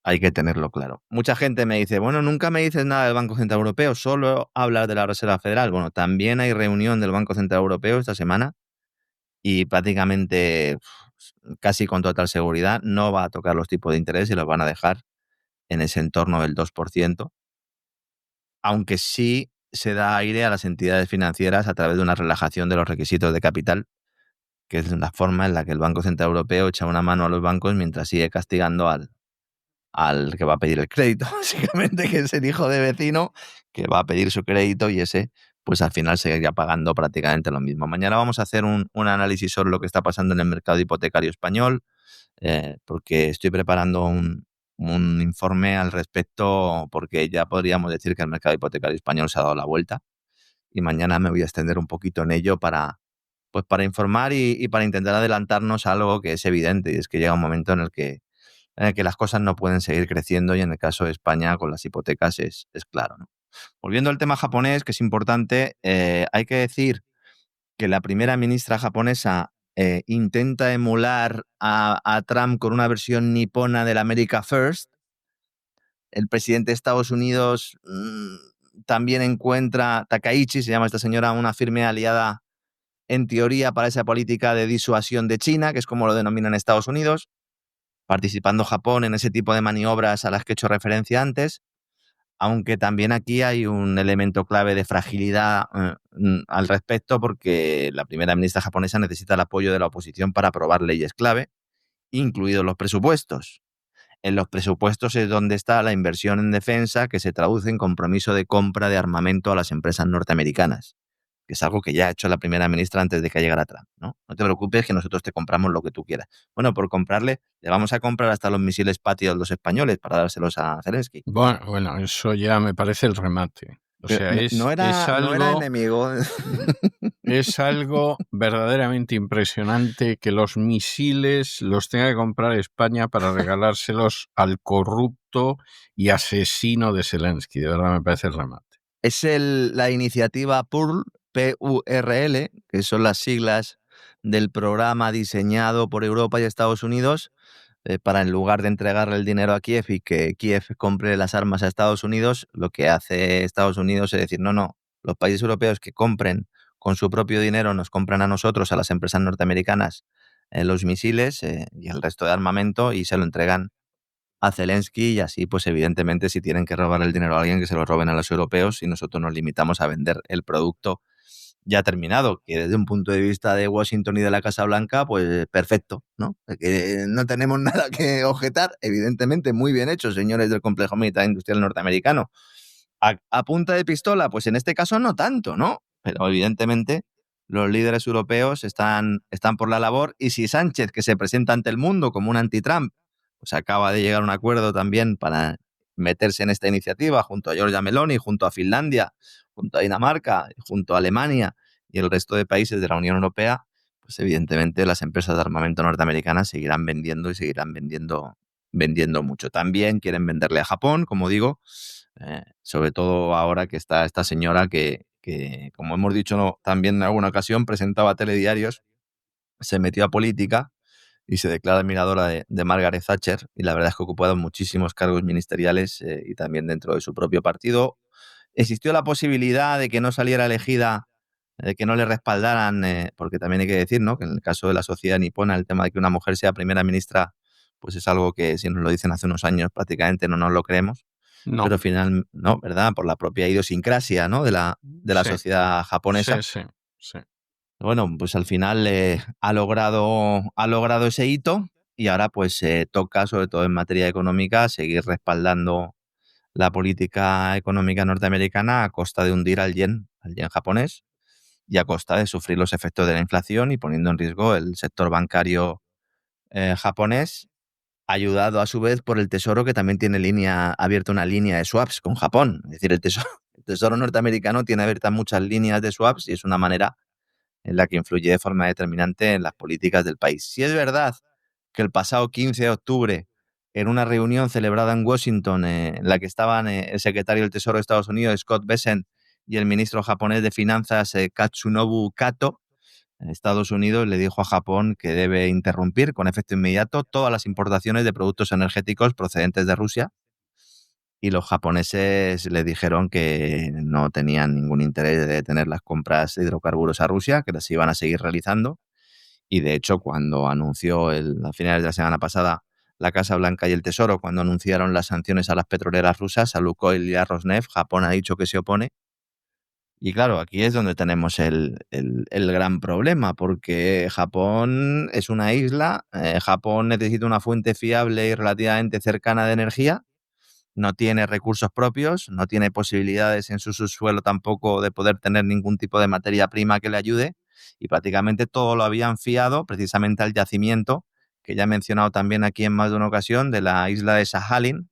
hay que tenerlo claro. Mucha gente me dice, bueno, nunca me dices nada del Banco Central Europeo, solo hablas de la Reserva Federal. Bueno, también hay reunión del Banco Central Europeo esta semana, y prácticamente casi con total seguridad no va a tocar los tipos de interés y los van a dejar en ese entorno del 2%, aunque sí se da aire a las entidades financieras a través de una relajación de los requisitos de capital, que es la forma en la que el Banco Central Europeo echa una mano a los bancos mientras sigue castigando al que va a pedir el crédito, básicamente, que es el hijo de vecino que va a pedir su crédito, y ese pues al final seguiría pagando prácticamente lo mismo. Mañana vamos a hacer un análisis sobre lo que está pasando en el mercado hipotecario español, porque estoy preparando un informe al respecto, porque ya podríamos decir que el mercado hipotecario español se ha dado la vuelta, y mañana me voy a extender un poquito en ello para informar y para intentar adelantarnos a algo que es evidente, y es que llega un momento en el que las cosas no pueden seguir creciendo, y en el caso de España con las hipotecas es claro, ¿no? Volviendo al tema japonés, que es importante, hay que decir que la primera ministra japonesa intenta emular a Trump con una versión nipona del America First. El presidente de Estados Unidos también encuentra, Takaichi, se llama esta señora, una firme aliada en teoría para esa política de disuasión de China, que es como lo denominan Estados Unidos, participando Japón en ese tipo de maniobras a las que he hecho referencia antes, aunque también aquí hay un elemento clave de fragilidad al respecto, porque la primera ministra japonesa necesita el apoyo de la oposición para aprobar leyes clave, incluidos los presupuestos. En los presupuestos es donde está la inversión en defensa, que se traduce en compromiso de compra de armamento a las empresas norteamericanas, que es algo que ya ha hecho la primera ministra antes de que llegara Trump, ¿no? No te preocupes que nosotros te compramos lo que tú quieras. Bueno, por comprarle, le vamos a comprar hasta los misiles Patriot a los españoles para dárselos a Zelensky. Bueno, eso ya me parece el remate. O sea, no era enemigo. Es algo verdaderamente impresionante que los misiles los tenga que comprar España para regalárselos al corrupto y asesino de Zelensky. De verdad me parece el remate. Es la iniciativa PURL, P-U-R-L, que son las siglas del programa diseñado por Europa y Estados Unidos para, en lugar de entregarle el dinero a Kiev y que Kiev compre las armas a Estados Unidos, lo que hace Estados Unidos es decir, no, los países europeos que compren con su propio dinero nos compran a nosotros, a las empresas norteamericanas, los misiles y el resto de armamento y se lo entregan a Zelensky y así, pues evidentemente, si tienen que robar el dinero a alguien, que se lo roben a los europeos y nosotros nos limitamos a vender el producto ya terminado, que desde un punto de vista de Washington y de la Casa Blanca, pues perfecto, ¿no? Que no tenemos nada que objetar, evidentemente, muy bien hecho, señores del complejo militar industrial norteamericano. ¿A punta de pistola? Pues en este caso no tanto, ¿no? Pero evidentemente los líderes europeos están por la labor y si Sánchez, que se presenta ante el mundo como un anti-Trump, pues acaba de llegar a un acuerdo también para meterse en esta iniciativa junto a Giorgia Meloni, junto a Finlandia, junto a Dinamarca, junto a Alemania y el resto de países de la Unión Europea, pues evidentemente las empresas de armamento norteamericanas seguirán vendiendo y seguirán vendiendo mucho. También quieren venderle a Japón, como digo, sobre todo ahora que está esta señora que como hemos dicho también en alguna ocasión, presentaba telediarios, se metió a política y se declara admiradora de Margaret Thatcher y la verdad es que ha ocupado muchísimos cargos ministeriales y también dentro de su propio partido. Existió la posibilidad de que no saliera elegida, de que no le respaldaran, porque también hay que decir, ¿no?, que en el caso de la sociedad nipona el tema de que una mujer sea primera ministra pues es algo que si nos lo dicen hace unos años prácticamente no nos lo creemos. No. Pero al final, no, ¿verdad? Por la propia idiosincrasia, ¿no?, de la sí. Sociedad japonesa. Sí. Bueno, pues al final ha logrado ese hito y ahora pues toca, sobre todo en materia económica, seguir respaldando la política económica norteamericana a costa de hundir al yen japonés y a costa de sufrir los efectos de la inflación y poniendo en riesgo el sector bancario japonés, ayudado a su vez por el Tesoro, que también tiene abierta una línea de swaps con Japón. Es decir, el Tesoro norteamericano tiene abiertas muchas líneas de swaps y es una manera en la que influye de forma determinante en las políticas del país. Si es verdad que el pasado 15 de octubre, en una reunión celebrada en Washington, en la que estaban el secretario del Tesoro de Estados Unidos, Scott Bessent, y el ministro japonés de Finanzas, Katsunobu Kato, Estados Unidos le dijo a Japón que debe interrumpir con efecto inmediato todas las importaciones de productos energéticos procedentes de Rusia y los japoneses le dijeron que no tenían ningún interés de detener las compras de hidrocarburos a Rusia, que las iban a seguir realizando y de hecho cuando anunció a finales de la semana pasada la Casa Blanca y el Tesoro, cuando anunciaron las sanciones a las petroleras rusas, a Lukoil y a Rosneft, Japón ha dicho que se opone. Y claro, aquí es donde tenemos el gran problema, porque Japón es una isla, Japón necesita una fuente fiable y relativamente cercana de energía, no tiene recursos propios, no tiene posibilidades en su subsuelo tampoco de poder tener ningún tipo de materia prima que le ayude y prácticamente todo lo habían fiado precisamente al yacimiento, que ya he mencionado también aquí en más de una ocasión, de la isla de Sajalín,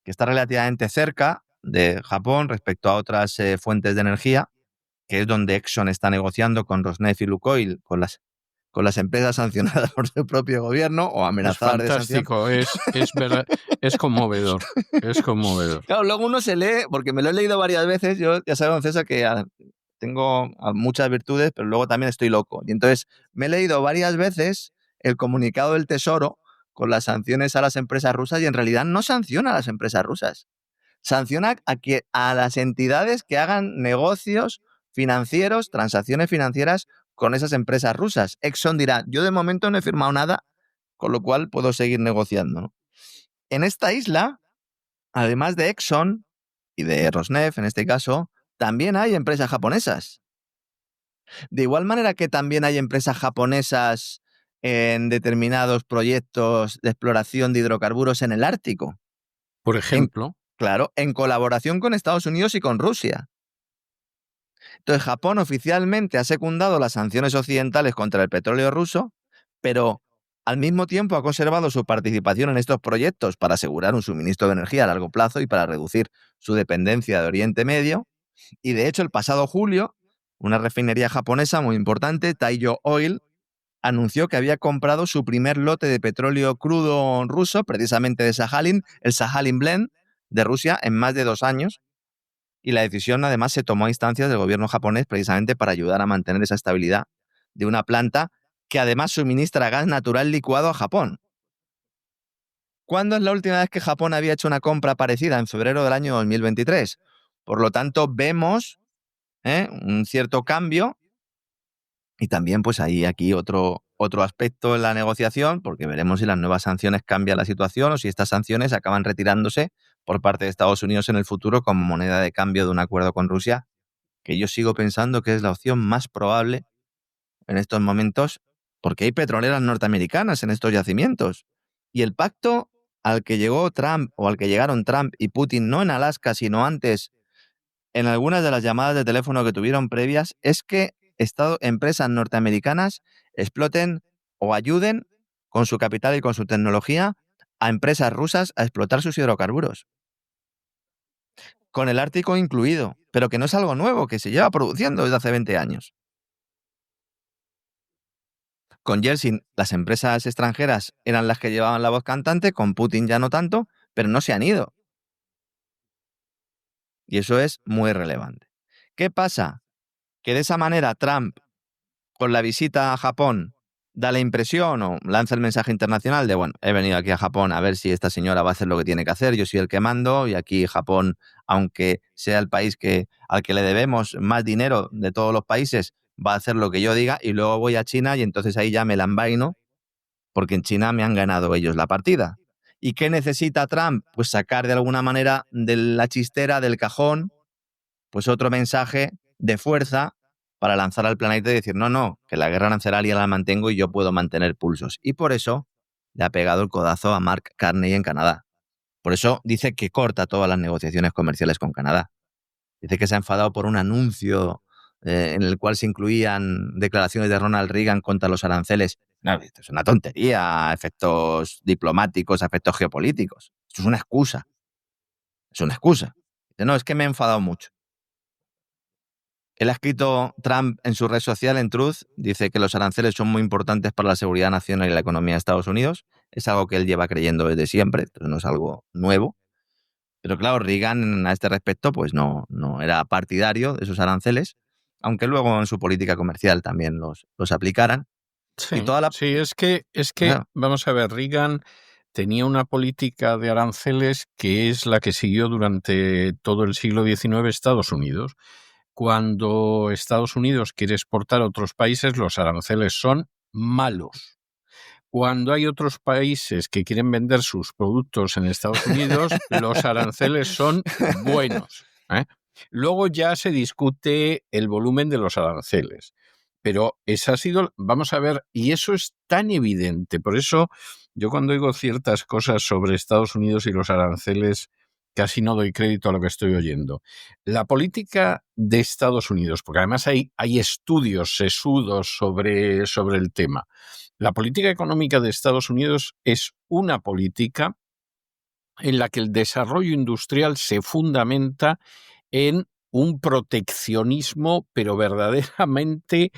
que está relativamente cerca de Japón respecto a otras fuentes de energía, que es donde Exxon está negociando con Rosneft y Lukoil, con las empresas sancionadas por su propio gobierno o amenazadas de sanción. Es verdad, es conmovedor, es conmovedor. Claro, luego uno se lee, porque me lo he leído varias veces, yo ya sabes, don César, que tengo muchas virtudes, pero luego también estoy loco. Y entonces me he leído varias veces el comunicado del Tesoro con las sanciones a las empresas rusas y en realidad no sanciona a las empresas rusas. Sanciona a las entidades que hagan negocios financieros, transacciones financieras con esas empresas rusas. Exxon dirá, yo de momento no he firmado nada, con lo cual puedo seguir negociando, ¿no? En esta isla, además de Exxon y de Rosneft, en este caso, también hay empresas japonesas. De igual manera que también hay empresas japonesas en determinados proyectos de exploración de hidrocarburos en el Ártico. Por ejemplo. Claro, en colaboración con Estados Unidos y con Rusia. Entonces, Japón oficialmente ha secundado las sanciones occidentales contra el petróleo ruso, pero al mismo tiempo ha conservado su participación en estos proyectos para asegurar un suministro de energía a largo plazo y para reducir su dependencia de Oriente Medio. Y de hecho, el pasado julio, una refinería japonesa muy importante, Taiyo Oil, anunció que había comprado su primer lote de petróleo crudo ruso, precisamente de Sakhalin, el Sakhalin Blend de Rusia, en más de 2 años. Y la decisión además se tomó a instancias del gobierno japonés precisamente para ayudar a mantener esa estabilidad de una planta que además suministra gas natural licuado a Japón. ¿Cuándo es la última vez que Japón había hecho una compra parecida? En febrero del año 2023. Por lo tanto, vemos un cierto cambio y también pues hay aquí otro aspecto en la negociación, porque veremos si las nuevas sanciones cambian la situación o si estas sanciones acaban retirándose por parte de Estados Unidos en el futuro como moneda de cambio de un acuerdo con Rusia, que yo sigo pensando que es la opción más probable en estos momentos, porque hay petroleras norteamericanas en estos yacimientos. Y el pacto al que llegó Trump o al que llegaron Trump y Putin, no en Alaska, sino antes, en algunas de las llamadas de teléfono que tuvieron previas, es que empresas norteamericanas exploten o ayuden con su capital y con su tecnología a empresas rusas a explotar sus hidrocarburos. Con el Ártico incluido, pero que no es algo nuevo, que se lleva produciendo desde hace 20 años. Con Yeltsin, las empresas extranjeras eran las que llevaban la voz cantante, con Putin ya no tanto, pero no se han ido. Y eso es muy relevante. ¿Qué pasa? Que de esa manera Trump, con la visita a Japón, da la impresión o lanza el mensaje internacional de, bueno, he venido aquí a Japón a ver si esta señora va a hacer lo que tiene que hacer, yo soy el que mando y aquí Japón, aunque sea el país al que le debemos más dinero de todos los países, va a hacer lo que yo diga y luego voy a China y entonces ahí ya me la envaino porque en China me han ganado ellos la partida. ¿Y qué necesita Trump? Pues sacar de alguna manera de la chistera, del cajón, pues otro mensaje de fuerza para lanzar al planeta y decir, no, que la guerra arancelaria la mantengo y yo puedo mantener pulsos. Y por eso le ha pegado el codazo a Mark Carney en Canadá. Por eso dice que corta todas las negociaciones comerciales con Canadá. Dice que se ha enfadado por un anuncio en el cual se incluían declaraciones de Ronald Reagan contra los aranceles. No, esto es una tontería a efectos diplomáticos, a efectos geopolíticos. Esto es una excusa. Es una excusa. Dice, no, es que me he enfadado mucho. Él ha escrito, Trump, en su red social, en Truth, dice que los aranceles son muy importantes para la seguridad nacional y la economía de Estados Unidos. Es algo que él lleva creyendo desde siempre, entonces no es algo nuevo. Pero claro, Reagan a este respecto pues no era partidario de esos aranceles, aunque luego en su política comercial también los aplicaran. Sí, Y toda la... sí, es que Claro. vamos a ver, Reagan tenía una política de aranceles que es la que siguió durante todo el siglo XIX Estados Unidos. Cuando Estados Unidos quiere exportar a otros países, los aranceles son malos. Cuando hay otros países que quieren vender sus productos en Estados Unidos, los aranceles son buenos, ¿eh? Luego ya se discute el volumen de los aranceles. Pero esa ha sido, vamos a ver, y eso es tan evidente. Por eso yo cuando oigo ciertas cosas sobre Estados Unidos y los aranceles, casi no doy crédito a lo que estoy oyendo. La política de Estados Unidos, porque además hay estudios sesudos sobre el tema. La política económica de Estados Unidos es una política en la que el desarrollo industrial se fundamenta en un proteccionismo, pero verdaderamente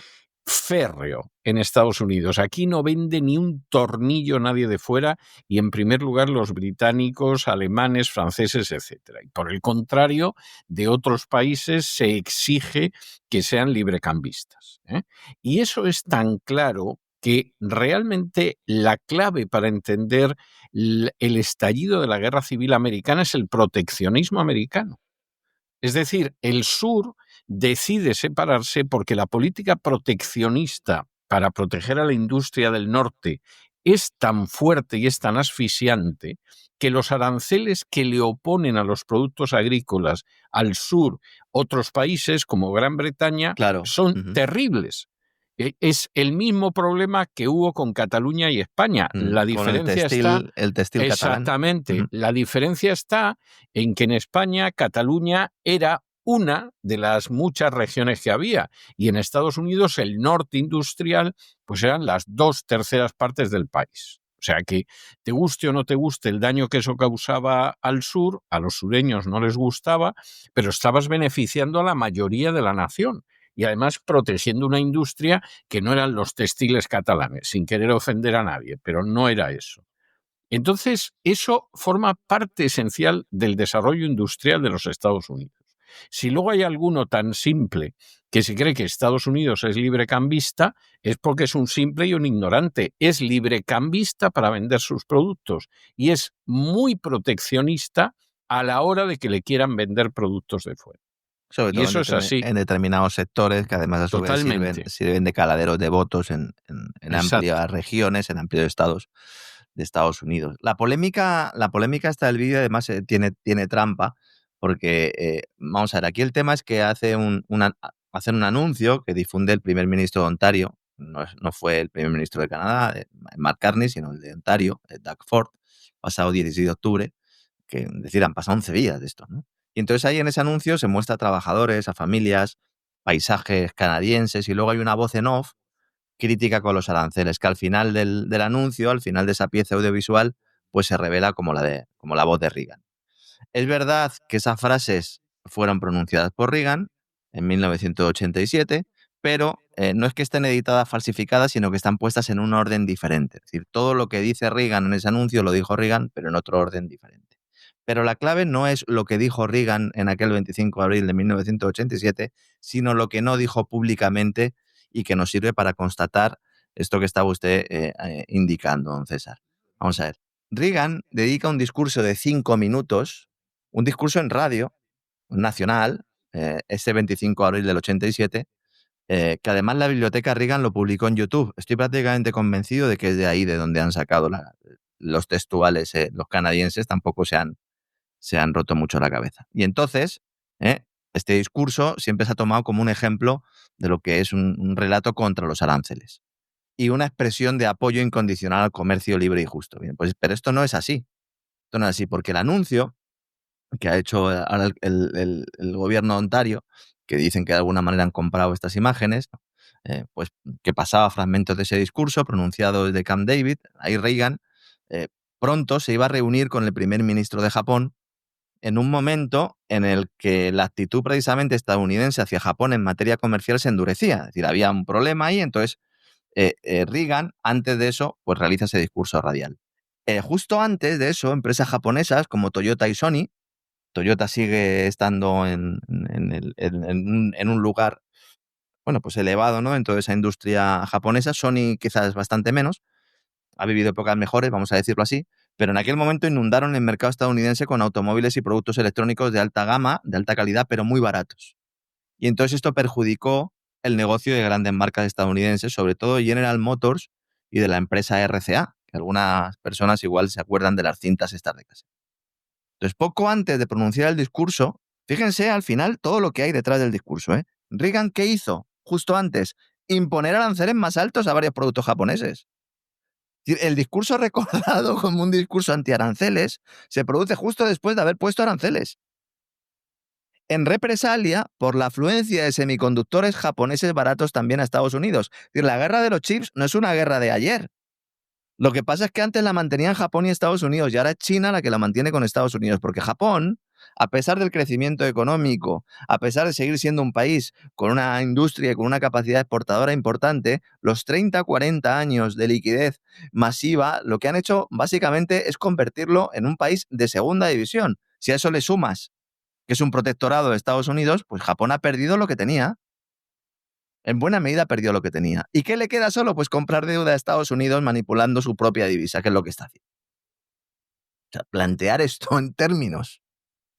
férreo en Estados Unidos. Aquí no vende ni un tornillo nadie de fuera y en primer lugar los británicos, alemanes, franceses, etc. Y por el contrario, de otros países se exige que sean librecambistas, ¿eh? Y eso es tan claro que realmente la clave para entender el estallido de la Guerra Civil Americana es el proteccionismo americano. Es decir, el sur decide separarse porque la política proteccionista para proteger a la industria del norte es tan fuerte y es tan asfixiante que los aranceles que le oponen a los productos agrícolas al sur otros países como Gran Bretaña son terribles. Es el mismo problema que hubo con Cataluña y España. La diferencia está... El textil exactamente. catalán. La diferencia está en que en España Cataluña era una de las muchas regiones que había y en Estados Unidos el norte industrial pues eran las 2/3 partes del país. O sea que te guste o no te guste el daño que eso causaba al sur, a los sureños no les gustaba, pero estabas beneficiando a la mayoría de la nación. Y además protegiendo una industria que no eran los textiles catalanes, sin querer ofender a nadie, pero no era eso. Entonces, eso forma parte esencial del desarrollo industrial de los Estados Unidos. Si luego hay alguno tan simple que se cree que Estados Unidos es librecambista, es porque es un simple y un ignorante. Es librecambista para vender sus productos y es muy proteccionista a la hora de que le quieran vender productos de fuera. Sobre todo y eso es así. En determinados sectores que además a su vez sirven de caladeros de votos en amplias regiones, en amplios estados de Estados Unidos. La polémica esta del vídeo además tiene trampa porque, vamos a ver, aquí el tema es que hacen un anuncio que difunde el primer ministro de Ontario, no fue el primer ministro de Canadá, Mark Carney, sino el de Ontario, Doug Ford, pasado 16 de octubre, que es decir, han pasado 11 días de esto, ¿no? Y entonces ahí en ese anuncio se muestra a trabajadores, a familias, paisajes canadienses y luego hay una voz en off crítica con los aranceles que al final del anuncio, al final de esa pieza audiovisual, pues se revela como la voz de Reagan. Es verdad que esas frases fueron pronunciadas por Reagan en 1987, pero no es que estén editadas falsificadas, sino que están puestas en un orden diferente. Es decir, todo lo que dice Reagan en ese anuncio lo dijo Reagan, pero en otro orden diferente. Pero la clave no es lo que dijo Reagan en aquel 25 de abril de 1987, sino lo que no dijo públicamente y que nos sirve para constatar esto que estaba usted indicando, don César. Vamos a ver. Reagan dedica un discurso de 5 minutos, un discurso en radio nacional, ese 25 de abril del 87, que además la biblioteca Reagan lo publicó en YouTube. Estoy prácticamente convencido de que es de ahí de donde han sacado los textuales. Los canadienses tampoco se han roto mucho la cabeza. Y entonces, este discurso siempre se ha tomado como un ejemplo de lo que es un relato contra los aranceles y una expresión de apoyo incondicional al comercio libre y justo. Bien, pues, pero esto no es así. Esto no es así, porque el anuncio que ha hecho ahora el gobierno de Ontario, que dicen que de alguna manera han comprado estas imágenes, pues que pasaba fragmentos de ese discurso pronunciado desde Camp David, ahí Reagan pronto se iba a reunir con el primer ministro de Japón en un momento en el que la actitud precisamente estadounidense hacia Japón en materia comercial se endurecía. Es decir, había un problema ahí, entonces Reagan, antes de eso, pues realiza ese discurso radial. Justo antes de eso, empresas japonesas como Toyota y Sony, Toyota sigue estando en un lugar, bueno, pues elevado, ¿no?, en toda esa industria japonesa. Sony quizás bastante menos, ha vivido épocas mejores, vamos a decirlo así, pero en aquel momento inundaron el mercado estadounidense con automóviles y productos electrónicos de alta gama, de alta calidad, pero muy baratos. Y entonces esto perjudicó el negocio de grandes marcas estadounidenses, sobre todo General Motors y de la empresa RCA, que algunas personas igual se acuerdan de las cintas estas de casa. Entonces, poco antes de pronunciar el discurso, fíjense al final todo lo que hay detrás del discurso, ¿eh? Reagan, ¿qué hizo? Justo antes, imponer aranceles más altos a varios productos japoneses. El discurso recordado como un discurso antiaranceles se produce justo después de haber puesto aranceles. En represalia por la afluencia de semiconductores japoneses baratos también a Estados Unidos. Es decir, la guerra de los chips no es una guerra de ayer. Lo que pasa es que antes la mantenían Japón y Estados Unidos y ahora es China la que la mantiene con Estados Unidos, porque Japón a pesar del crecimiento económico, a pesar de seguir siendo un país con una industria y con una capacidad exportadora importante, los 30, 40 años de liquidez masiva lo que han hecho básicamente es convertirlo en un país de segunda división. Si a eso le sumas que es un protectorado de Estados Unidos, pues Japón ha perdido lo que tenía. En buena medida perdió lo que tenía. ¿Y qué le queda solo? Pues comprar deuda a Estados Unidos manipulando su propia divisa, que es lo que está haciendo. O sea, plantear esto en términos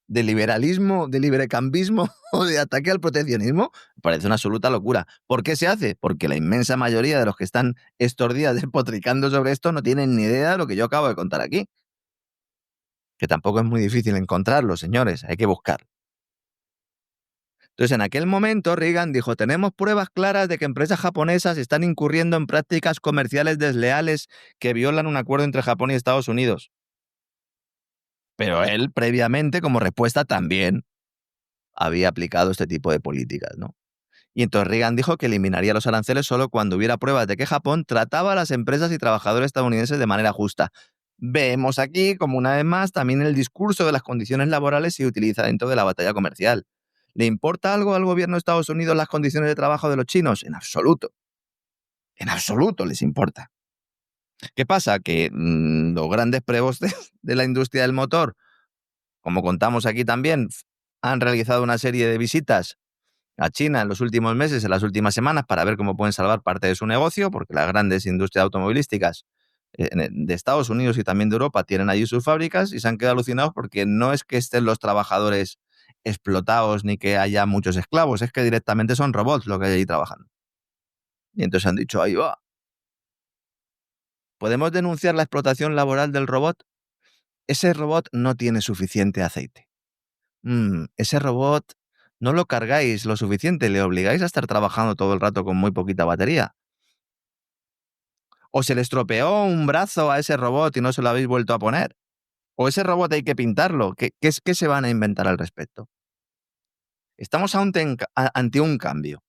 de liberalismo, de librecambismo o de ataque al proteccionismo me parece una absoluta locura. ¿Por qué se hace? Porque la inmensa mayoría de los que están estos días despotricando sobre esto no tienen ni idea de lo que yo acabo de contar aquí. Que tampoco es muy difícil encontrarlo, señores, hay que buscarlo. Entonces, en aquel momento, Reagan dijo, tenemos pruebas claras de que empresas japonesas están incurriendo en prácticas comerciales desleales que violan un acuerdo entre Japón y Estados Unidos. Pero él, previamente, como respuesta, también había aplicado este tipo de políticas, ¿no? Y entonces Reagan dijo que eliminaría los aranceles solo cuando hubiera pruebas de que Japón trataba a las empresas y trabajadores estadounidenses de manera justa. Vemos aquí, como una vez más, también el discurso de las condiciones laborales se utiliza dentro de la batalla comercial. ¿Le importa algo al gobierno de Estados Unidos las condiciones de trabajo de los chinos? En absoluto. En absoluto les importa. ¿Qué pasa? Que los grandes prebostes de la industria del motor, como contamos aquí también, han realizado una serie de visitas a China en los últimos meses, en las últimas semanas, para ver cómo pueden salvar parte de su negocio, porque las grandes industrias automovilísticas de Estados Unidos y también de Europa tienen allí sus fábricas y se han quedado alucinados porque no es que estén los trabajadores explotados ni que haya muchos esclavos, es que directamente son robots lo que hay allí trabajando. Y entonces han dicho, ahí va. ¿Podemos denunciar la explotación laboral del robot? Ese robot no tiene suficiente aceite. Ese robot no lo cargáis lo suficiente, le obligáis a estar trabajando todo el rato con muy poquita batería. O se le estropeó un brazo a ese robot y no se lo habéis vuelto a poner. O ese robot hay que pintarlo. ¿Qué se van a inventar al respecto? Estamos ante un cambio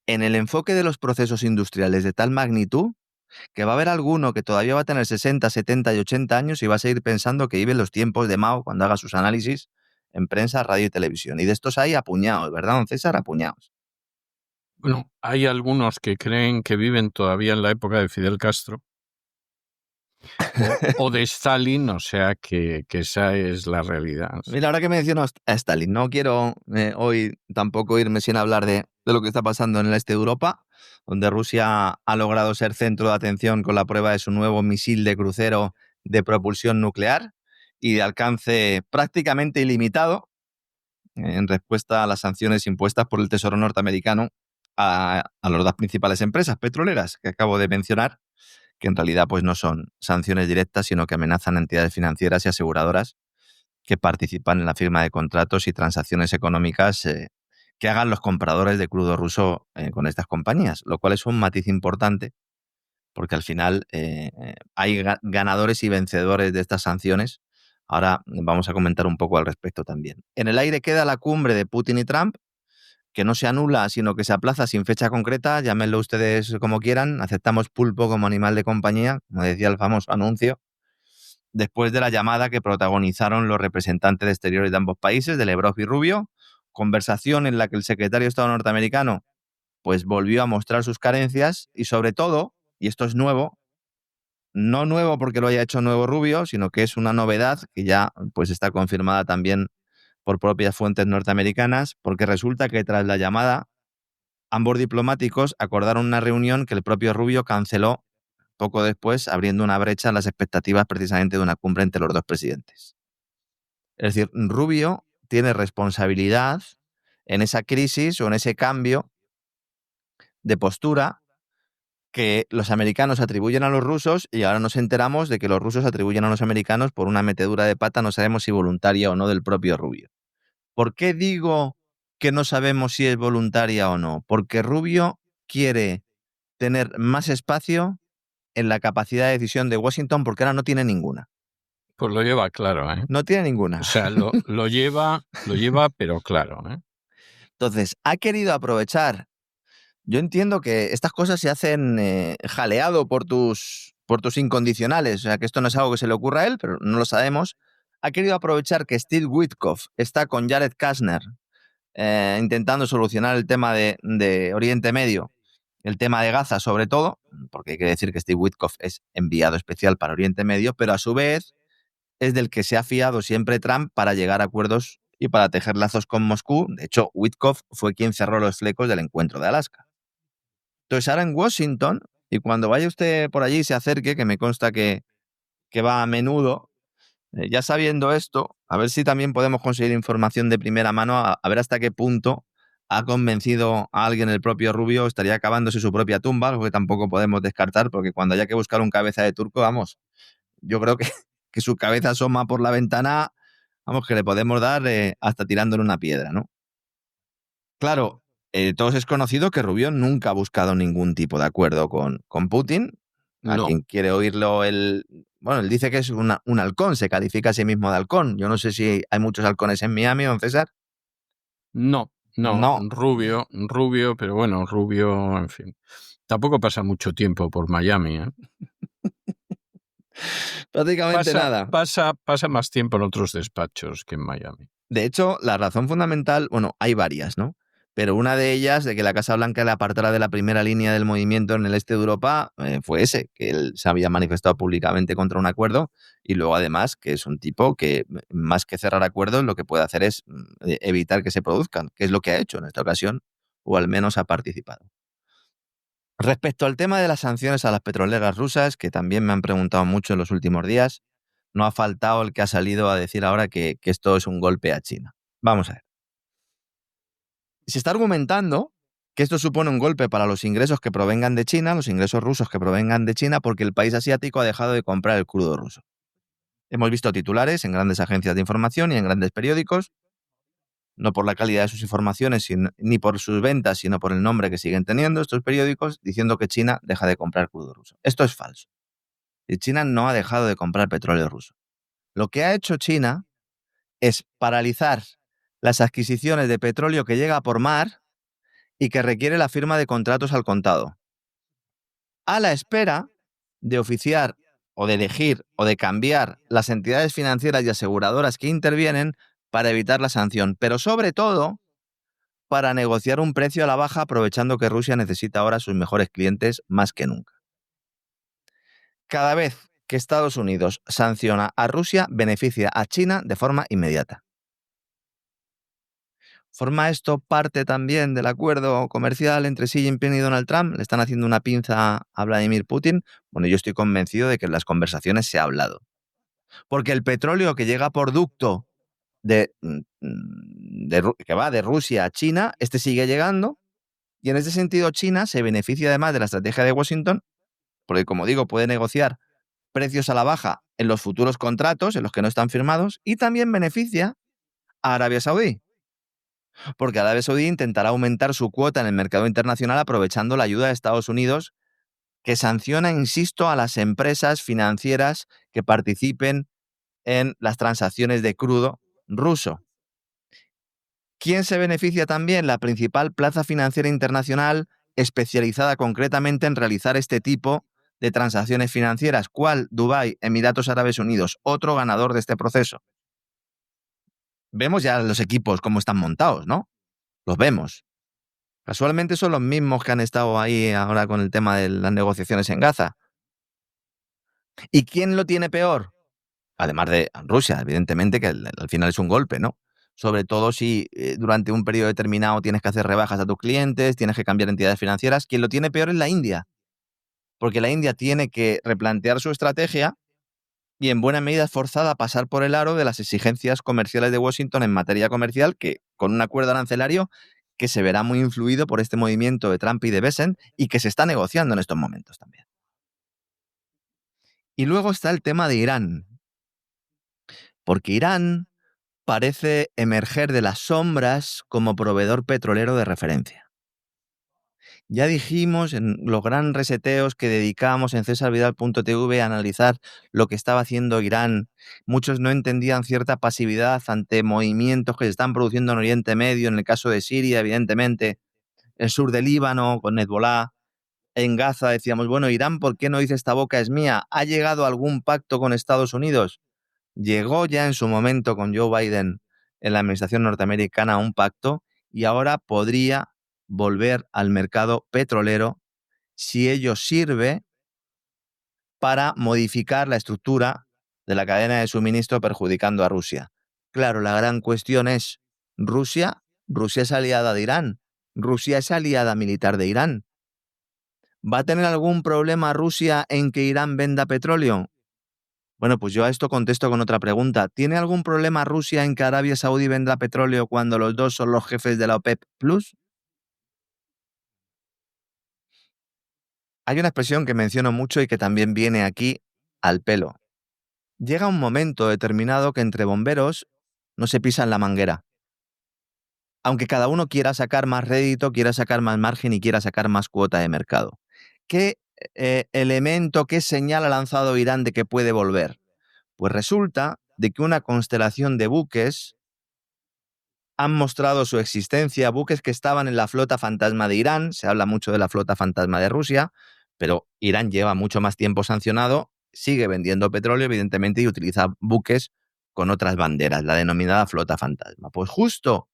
en el enfoque de los procesos industriales de tal magnitud que va a haber alguno que todavía va a tener 60, 70 y 80 años y va a seguir pensando que vive en los tiempos de Mao cuando haga sus análisis en prensa, radio y televisión. Y de estos hay apuñados, ¿verdad, don César? Apuñados. Bueno, hay algunos que creen que viven todavía en la época de Fidel Castro o de Stalin, o sea que esa es la realidad. Mira, ahora que menciono a Stalin, no quiero hoy tampoco irme sin hablar de lo que está pasando en el este de Europa, donde Rusia ha logrado ser centro de atención con la prueba de su nuevo misil de crucero de propulsión nuclear y de alcance prácticamente ilimitado en respuesta a las sanciones impuestas por el Tesoro norteamericano a las dos principales empresas petroleras que acabo de mencionar, que en realidad pues no son sanciones directas, sino que amenazan a entidades financieras y aseguradoras que participan en la firma de contratos y transacciones económicas que hagan los compradores de crudo ruso con estas compañías, lo cual es un matiz importante, porque al final hay ganadores y vencedores de estas sanciones. Ahora vamos a comentar un poco al respecto también. En el aire queda la cumbre de Putin y Trump, que no se anula, sino que se aplaza sin fecha concreta, llámenlo ustedes como quieran, aceptamos pulpo como animal de compañía, como decía el famoso anuncio, después de la llamada que protagonizaron los representantes de exteriores de ambos países, de Lavrov y Rubio, conversación en la que el secretario de Estado norteamericano pues volvió a mostrar sus carencias y sobre todo, y esto es nuevo, no nuevo porque lo haya hecho nuevo Rubio, sino que es una novedad que ya pues está confirmada también por propias fuentes norteamericanas, porque resulta que tras la llamada, ambos diplomáticos acordaron una reunión que el propio Rubio canceló poco después, abriendo una brecha en las expectativas precisamente de una cumbre entre los dos presidentes. Es decir, Rubio tiene responsabilidad en esa crisis o en ese cambio de postura que los americanos atribuyen a los rusos y ahora nos enteramos de que los rusos atribuyen a los americanos por una metedura de pata, no sabemos si voluntaria o no, del propio Rubio. ¿Por qué digo que no sabemos si es voluntaria o no? Porque Rubio quiere tener más espacio en la capacidad de decisión de Washington porque ahora no tiene ninguna. Pues lo lleva claro, ¿eh? No tiene ninguna. O sea, lo lleva, pero claro, ¿eh? Entonces, ha querido aprovechar. Yo entiendo que estas cosas se hacen jaleado por tus incondicionales. O sea, que esto no es algo que se le ocurra a él, pero no lo sabemos. ha querido aprovechar que Steve Witkoff está con Jared Kushner intentando solucionar el tema de Oriente Medio, el tema de Gaza sobre todo, porque hay que decir que Steve Witkoff es enviado especial para Oriente Medio, pero a su vez es del que se ha fiado siempre Trump para llegar a acuerdos y para tejer lazos con Moscú. De hecho, Witkoff fue quien cerró los flecos del encuentro de Alaska. Entonces, ahora en Washington, y cuando vaya usted por allí y se acerque, que me consta que va a menudo, ya sabiendo esto, a ver si también podemos conseguir información de primera mano, a ver hasta qué punto ha convencido a alguien el propio Rubio, estaría cavándose su propia tumba, algo que tampoco podemos descartar, porque cuando haya que buscar un cabeza de turco, vamos, yo creo que su cabeza asoma por la ventana, vamos, que le podemos dar hasta tirándole una piedra, ¿no? Claro, todos es conocido que Rubio nunca ha buscado ningún tipo de acuerdo con Putin. A No. quien quiere oírlo, bueno, él dice que es un halcón, se califica a sí mismo de halcón. Yo no sé si hay muchos halcones en Miami, don César. No, No. Rubio, pero bueno, Rubio, en fin. Tampoco pasa mucho tiempo por Miami, ¿eh? Prácticamente nada. Pasa más tiempo en otros despachos que en Miami. De hecho, la razón fundamental, bueno, hay varias, ¿no? Pero una de ellas, de que la Casa Blanca le apartara de la primera línea del movimiento en el este de Europa, fue ese, que él se había manifestado públicamente contra un acuerdo y luego además que es un tipo que más que cerrar acuerdos lo que puede hacer es evitar que se produzcan, que es lo que ha hecho en esta ocasión, o al menos ha participado. Respecto al tema de las sanciones a las petroleras rusas, que también me han preguntado mucho en los últimos días, no ha faltado el que ha salido a decir ahora que esto es un golpe a China. Vamos a ver. Se está argumentando que esto supone un golpe para los ingresos que provengan de China, los ingresos rusos que provengan de China, porque el país asiático ha dejado de comprar el crudo ruso. Hemos visto titulares en grandes agencias de información y en grandes periódicos, no por la calidad de sus informaciones ni por sus ventas, sino por el nombre que siguen teniendo estos periódicos, diciendo que China deja de comprar crudo ruso. Esto es falso. Y China no ha dejado de comprar petróleo ruso. Lo que ha hecho China es paralizar las adquisiciones de petróleo que llega por mar y que requiere la firma de contratos al contado, a la espera de oficiar o de elegir o de cambiar las entidades financieras y aseguradoras que intervienen para evitar la sanción, pero sobre todo para negociar un precio a la baja, aprovechando que Rusia necesita ahora sus mejores clientes más que nunca. Cada vez que Estados Unidos sanciona a Rusia, beneficia a China de forma inmediata. ¿Forma esto parte también del acuerdo comercial entre Xi Jinping y Donald Trump? ¿Le están haciendo una pinza a Vladimir Putin? Bueno, yo estoy convencido de que en las conversaciones se ha hablado. Porque el petróleo que llega por ducto que va de Rusia a China, este sigue llegando, y en ese sentido China se beneficia además de la estrategia de Washington, porque como digo, puede negociar precios a la baja en los futuros contratos, en los que no están firmados, y también beneficia a Arabia Saudí. Porque Arabia Saudí intentará aumentar su cuota en el mercado internacional aprovechando la ayuda de Estados Unidos, que sanciona, insisto, a las empresas financieras que participen en las transacciones de crudo ruso. ¿Quién se beneficia también? La principal plaza financiera internacional especializada concretamente en realizar este tipo de transacciones financieras. ¿Cuál? Dubái, Emiratos Árabes Unidos, otro ganador de este proceso. Vemos ya los equipos cómo están montados, ¿no? Los vemos. Casualmente son los mismos que han estado ahí ahora con el tema de las negociaciones en Gaza. ¿Y quién lo tiene peor? Además de Rusia, evidentemente, que al final es un golpe, ¿no? Sobre todo si durante un periodo determinado tienes que hacer rebajas a tus clientes, tienes que cambiar entidades financieras. Quien lo tiene peor es la India. Porque la India tiene que replantear su estrategia y en buena medida es forzada a pasar por el aro de las exigencias comerciales de Washington en materia comercial, que con un acuerdo arancelario que se verá muy influido por este movimiento de Trump y de Bessent y que se está negociando en estos momentos también. Y luego está el tema de Irán, porque Irán parece emerger de las sombras como proveedor petrolero de referencia. Ya dijimos en los gran reseteos que dedicamos en cesarvidal.tv a analizar lo que estaba haciendo Irán. Muchos no entendían cierta pasividad ante movimientos que se están produciendo en Oriente Medio, en el caso de Siria, evidentemente, el sur del Líbano, con Hezbolá, en Gaza. Decíamos, bueno, Irán, ¿por qué no dice esta boca es mía? ¿Ha llegado a algún pacto con Estados Unidos? llegó ya en su momento con Joe Biden en la administración norteamericana a un pacto y ahora podría volver al mercado petrolero si ello sirve para modificar la estructura de la cadena de suministro perjudicando a Rusia. Claro, la gran cuestión es, Rusia es aliada de Irán, Rusia es aliada militar de Irán. ¿Va a tener algún problema Rusia en que Irán venda petróleo? Bueno, pues yo a esto contesto con otra pregunta. ¿Tiene algún problema Rusia en que Arabia Saudí venda petróleo cuando los dos son los jefes de la OPEP Plus? Hay una expresión que menciono mucho y que también viene aquí al pelo. Llega un momento determinado que entre bomberos no se pisan la manguera. Aunque cada uno quiera sacar más rédito, quiera sacar más margen y quiera sacar más cuota de mercado. ¿Qué elemento, qué señal ha lanzado Irán de que puede volver? Pues resulta de que una constelación de buques han mostrado su existencia, buques que estaban en la flota fantasma de Irán. Se habla mucho de la flota fantasma de Rusia, pero Irán lleva mucho más tiempo sancionado, sigue vendiendo petróleo, evidentemente, y utiliza buques con otras banderas, la denominada flota fantasma. Pues justo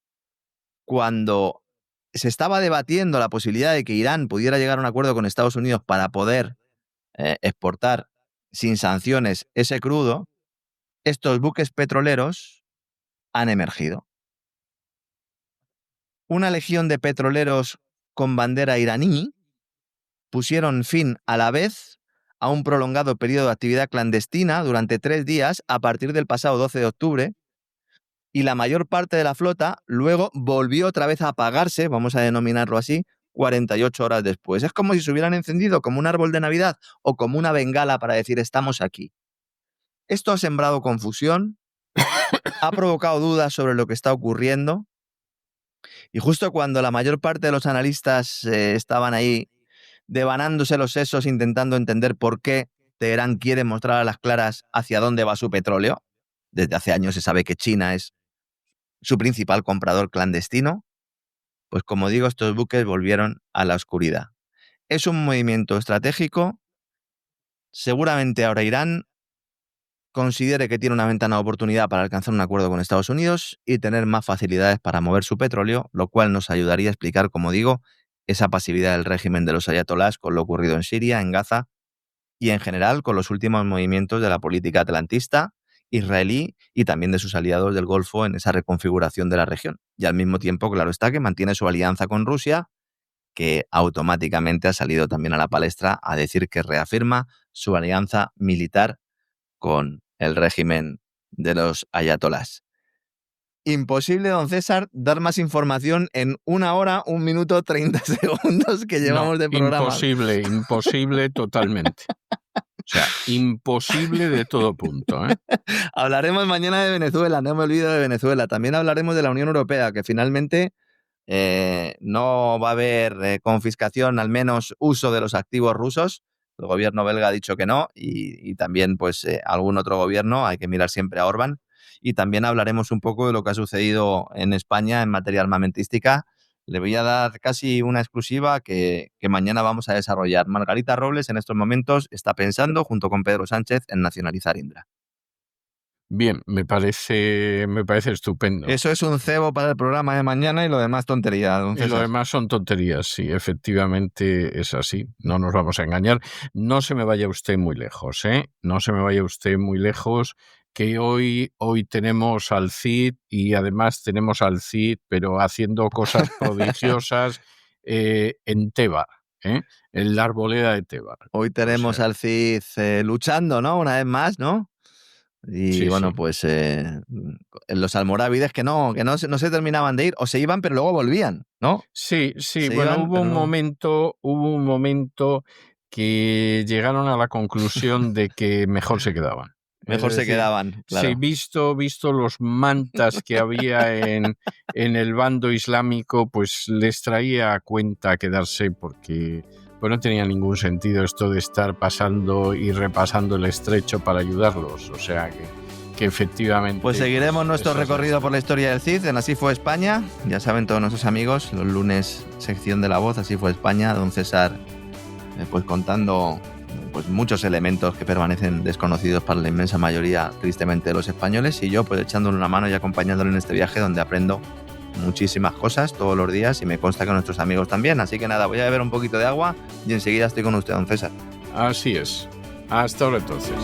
cuando se estaba debatiendo la posibilidad de que Irán pudiera llegar a un acuerdo con Estados Unidos para poder exportar sin sanciones ese crudo, estos buques petroleros han emergido. Una legión de petroleros con bandera iraní pusieron fin a la vez a un prolongado periodo de actividad clandestina durante 3 días a partir del pasado 12 de octubre, y la mayor parte de la flota luego volvió otra vez a apagarse, vamos a denominarlo así, 48 horas después. Es como si se hubieran encendido como un árbol de Navidad o como una bengala para decir estamos aquí. Esto ha sembrado confusión, ha provocado dudas sobre lo que está ocurriendo, y justo cuando la mayor parte de los analistas estaban ahí devanándose los sesos intentando entender por qué Teherán quiere mostrar a las claras hacia dónde va su petróleo, desde hace años se sabe que China es su principal comprador clandestino, pues como digo, estos buques volvieron a la oscuridad. Es un movimiento estratégico. Seguramente ahora Irán considere que tiene una ventana de oportunidad para alcanzar un acuerdo con Estados Unidos y tener más facilidades para mover su petróleo, lo cual nos ayudaría a explicar, como digo, esa pasividad del régimen de los ayatolás con lo ocurrido en Siria, en Gaza y en general con los últimos movimientos de la política atlantista, israelí y también de sus aliados del Golfo en esa reconfiguración de la región. Y al mismo tiempo, claro está, que mantiene su alianza con Rusia, que automáticamente ha salido también a la palestra a decir que reafirma su alianza militar con el régimen de los ayatolás. Imposible, don César, dar más información en 1 hora, 1 minuto, 30 segundos que llevamos de programa. Imposible totalmente. O sea, imposible de todo punto, ¿eh? Hablaremos mañana de Venezuela, no me olvido de Venezuela. También hablaremos de la Unión Europea, que finalmente no va a haber confiscación, al menos uso de los activos rusos. El gobierno belga ha dicho que no, y también pues algún otro gobierno, hay que mirar siempre a Orbán. Y también hablaremos un poco de lo que ha sucedido en España en materia armamentística. Le voy a dar casi una exclusiva que mañana vamos a desarrollar. Margarita Robles en estos momentos está pensando, junto con Pedro Sánchez, en nacionalizar Indra. Bien, me parece estupendo. Eso es un cebo para el programa de mañana y lo demás tontería, don César. Y lo demás son tonterías, sí, efectivamente es así. No nos vamos a engañar. No se me vaya usted muy lejos, ¿eh? No se me vaya usted muy lejos, que hoy tenemos al Cid y además tenemos al Cid, pero haciendo cosas prodigiosas en Tebar, en la arboleda de Tebar. Hoy tenemos al Cid luchando, ¿no? Una vez más, ¿no? Y sí, bueno, sí. Pues los almorávides que no se terminaban de ir, o se iban pero luego volvían, ¿no? Sí, Se bueno, iban, hubo un momento que llegaron a la conclusión de que mejor se quedaban. Mejor se quedaban, claro. Sí, visto los mantas que había en el bando islámico, pues les traía a cuenta quedarse porque pues no tenía ningún sentido esto de estar pasando y repasando el estrecho para ayudarlos. O sea que efectivamente... Pues seguiremos nuestro recorrido por la historia del Cid en Así fue España. Ya saben todos nuestros amigos, los lunes sección de La Voz, Así fue España, don César pues contando pues muchos elementos que permanecen desconocidos para la inmensa mayoría, tristemente, de los españoles, y yo pues echándole una mano y acompañándole en este viaje donde aprendo muchísimas cosas todos los días y me consta que nuestros amigos también. Así que nada, voy a beber un poquito de agua y enseguida estoy con usted, don César. Así es. Hasta ahora entonces.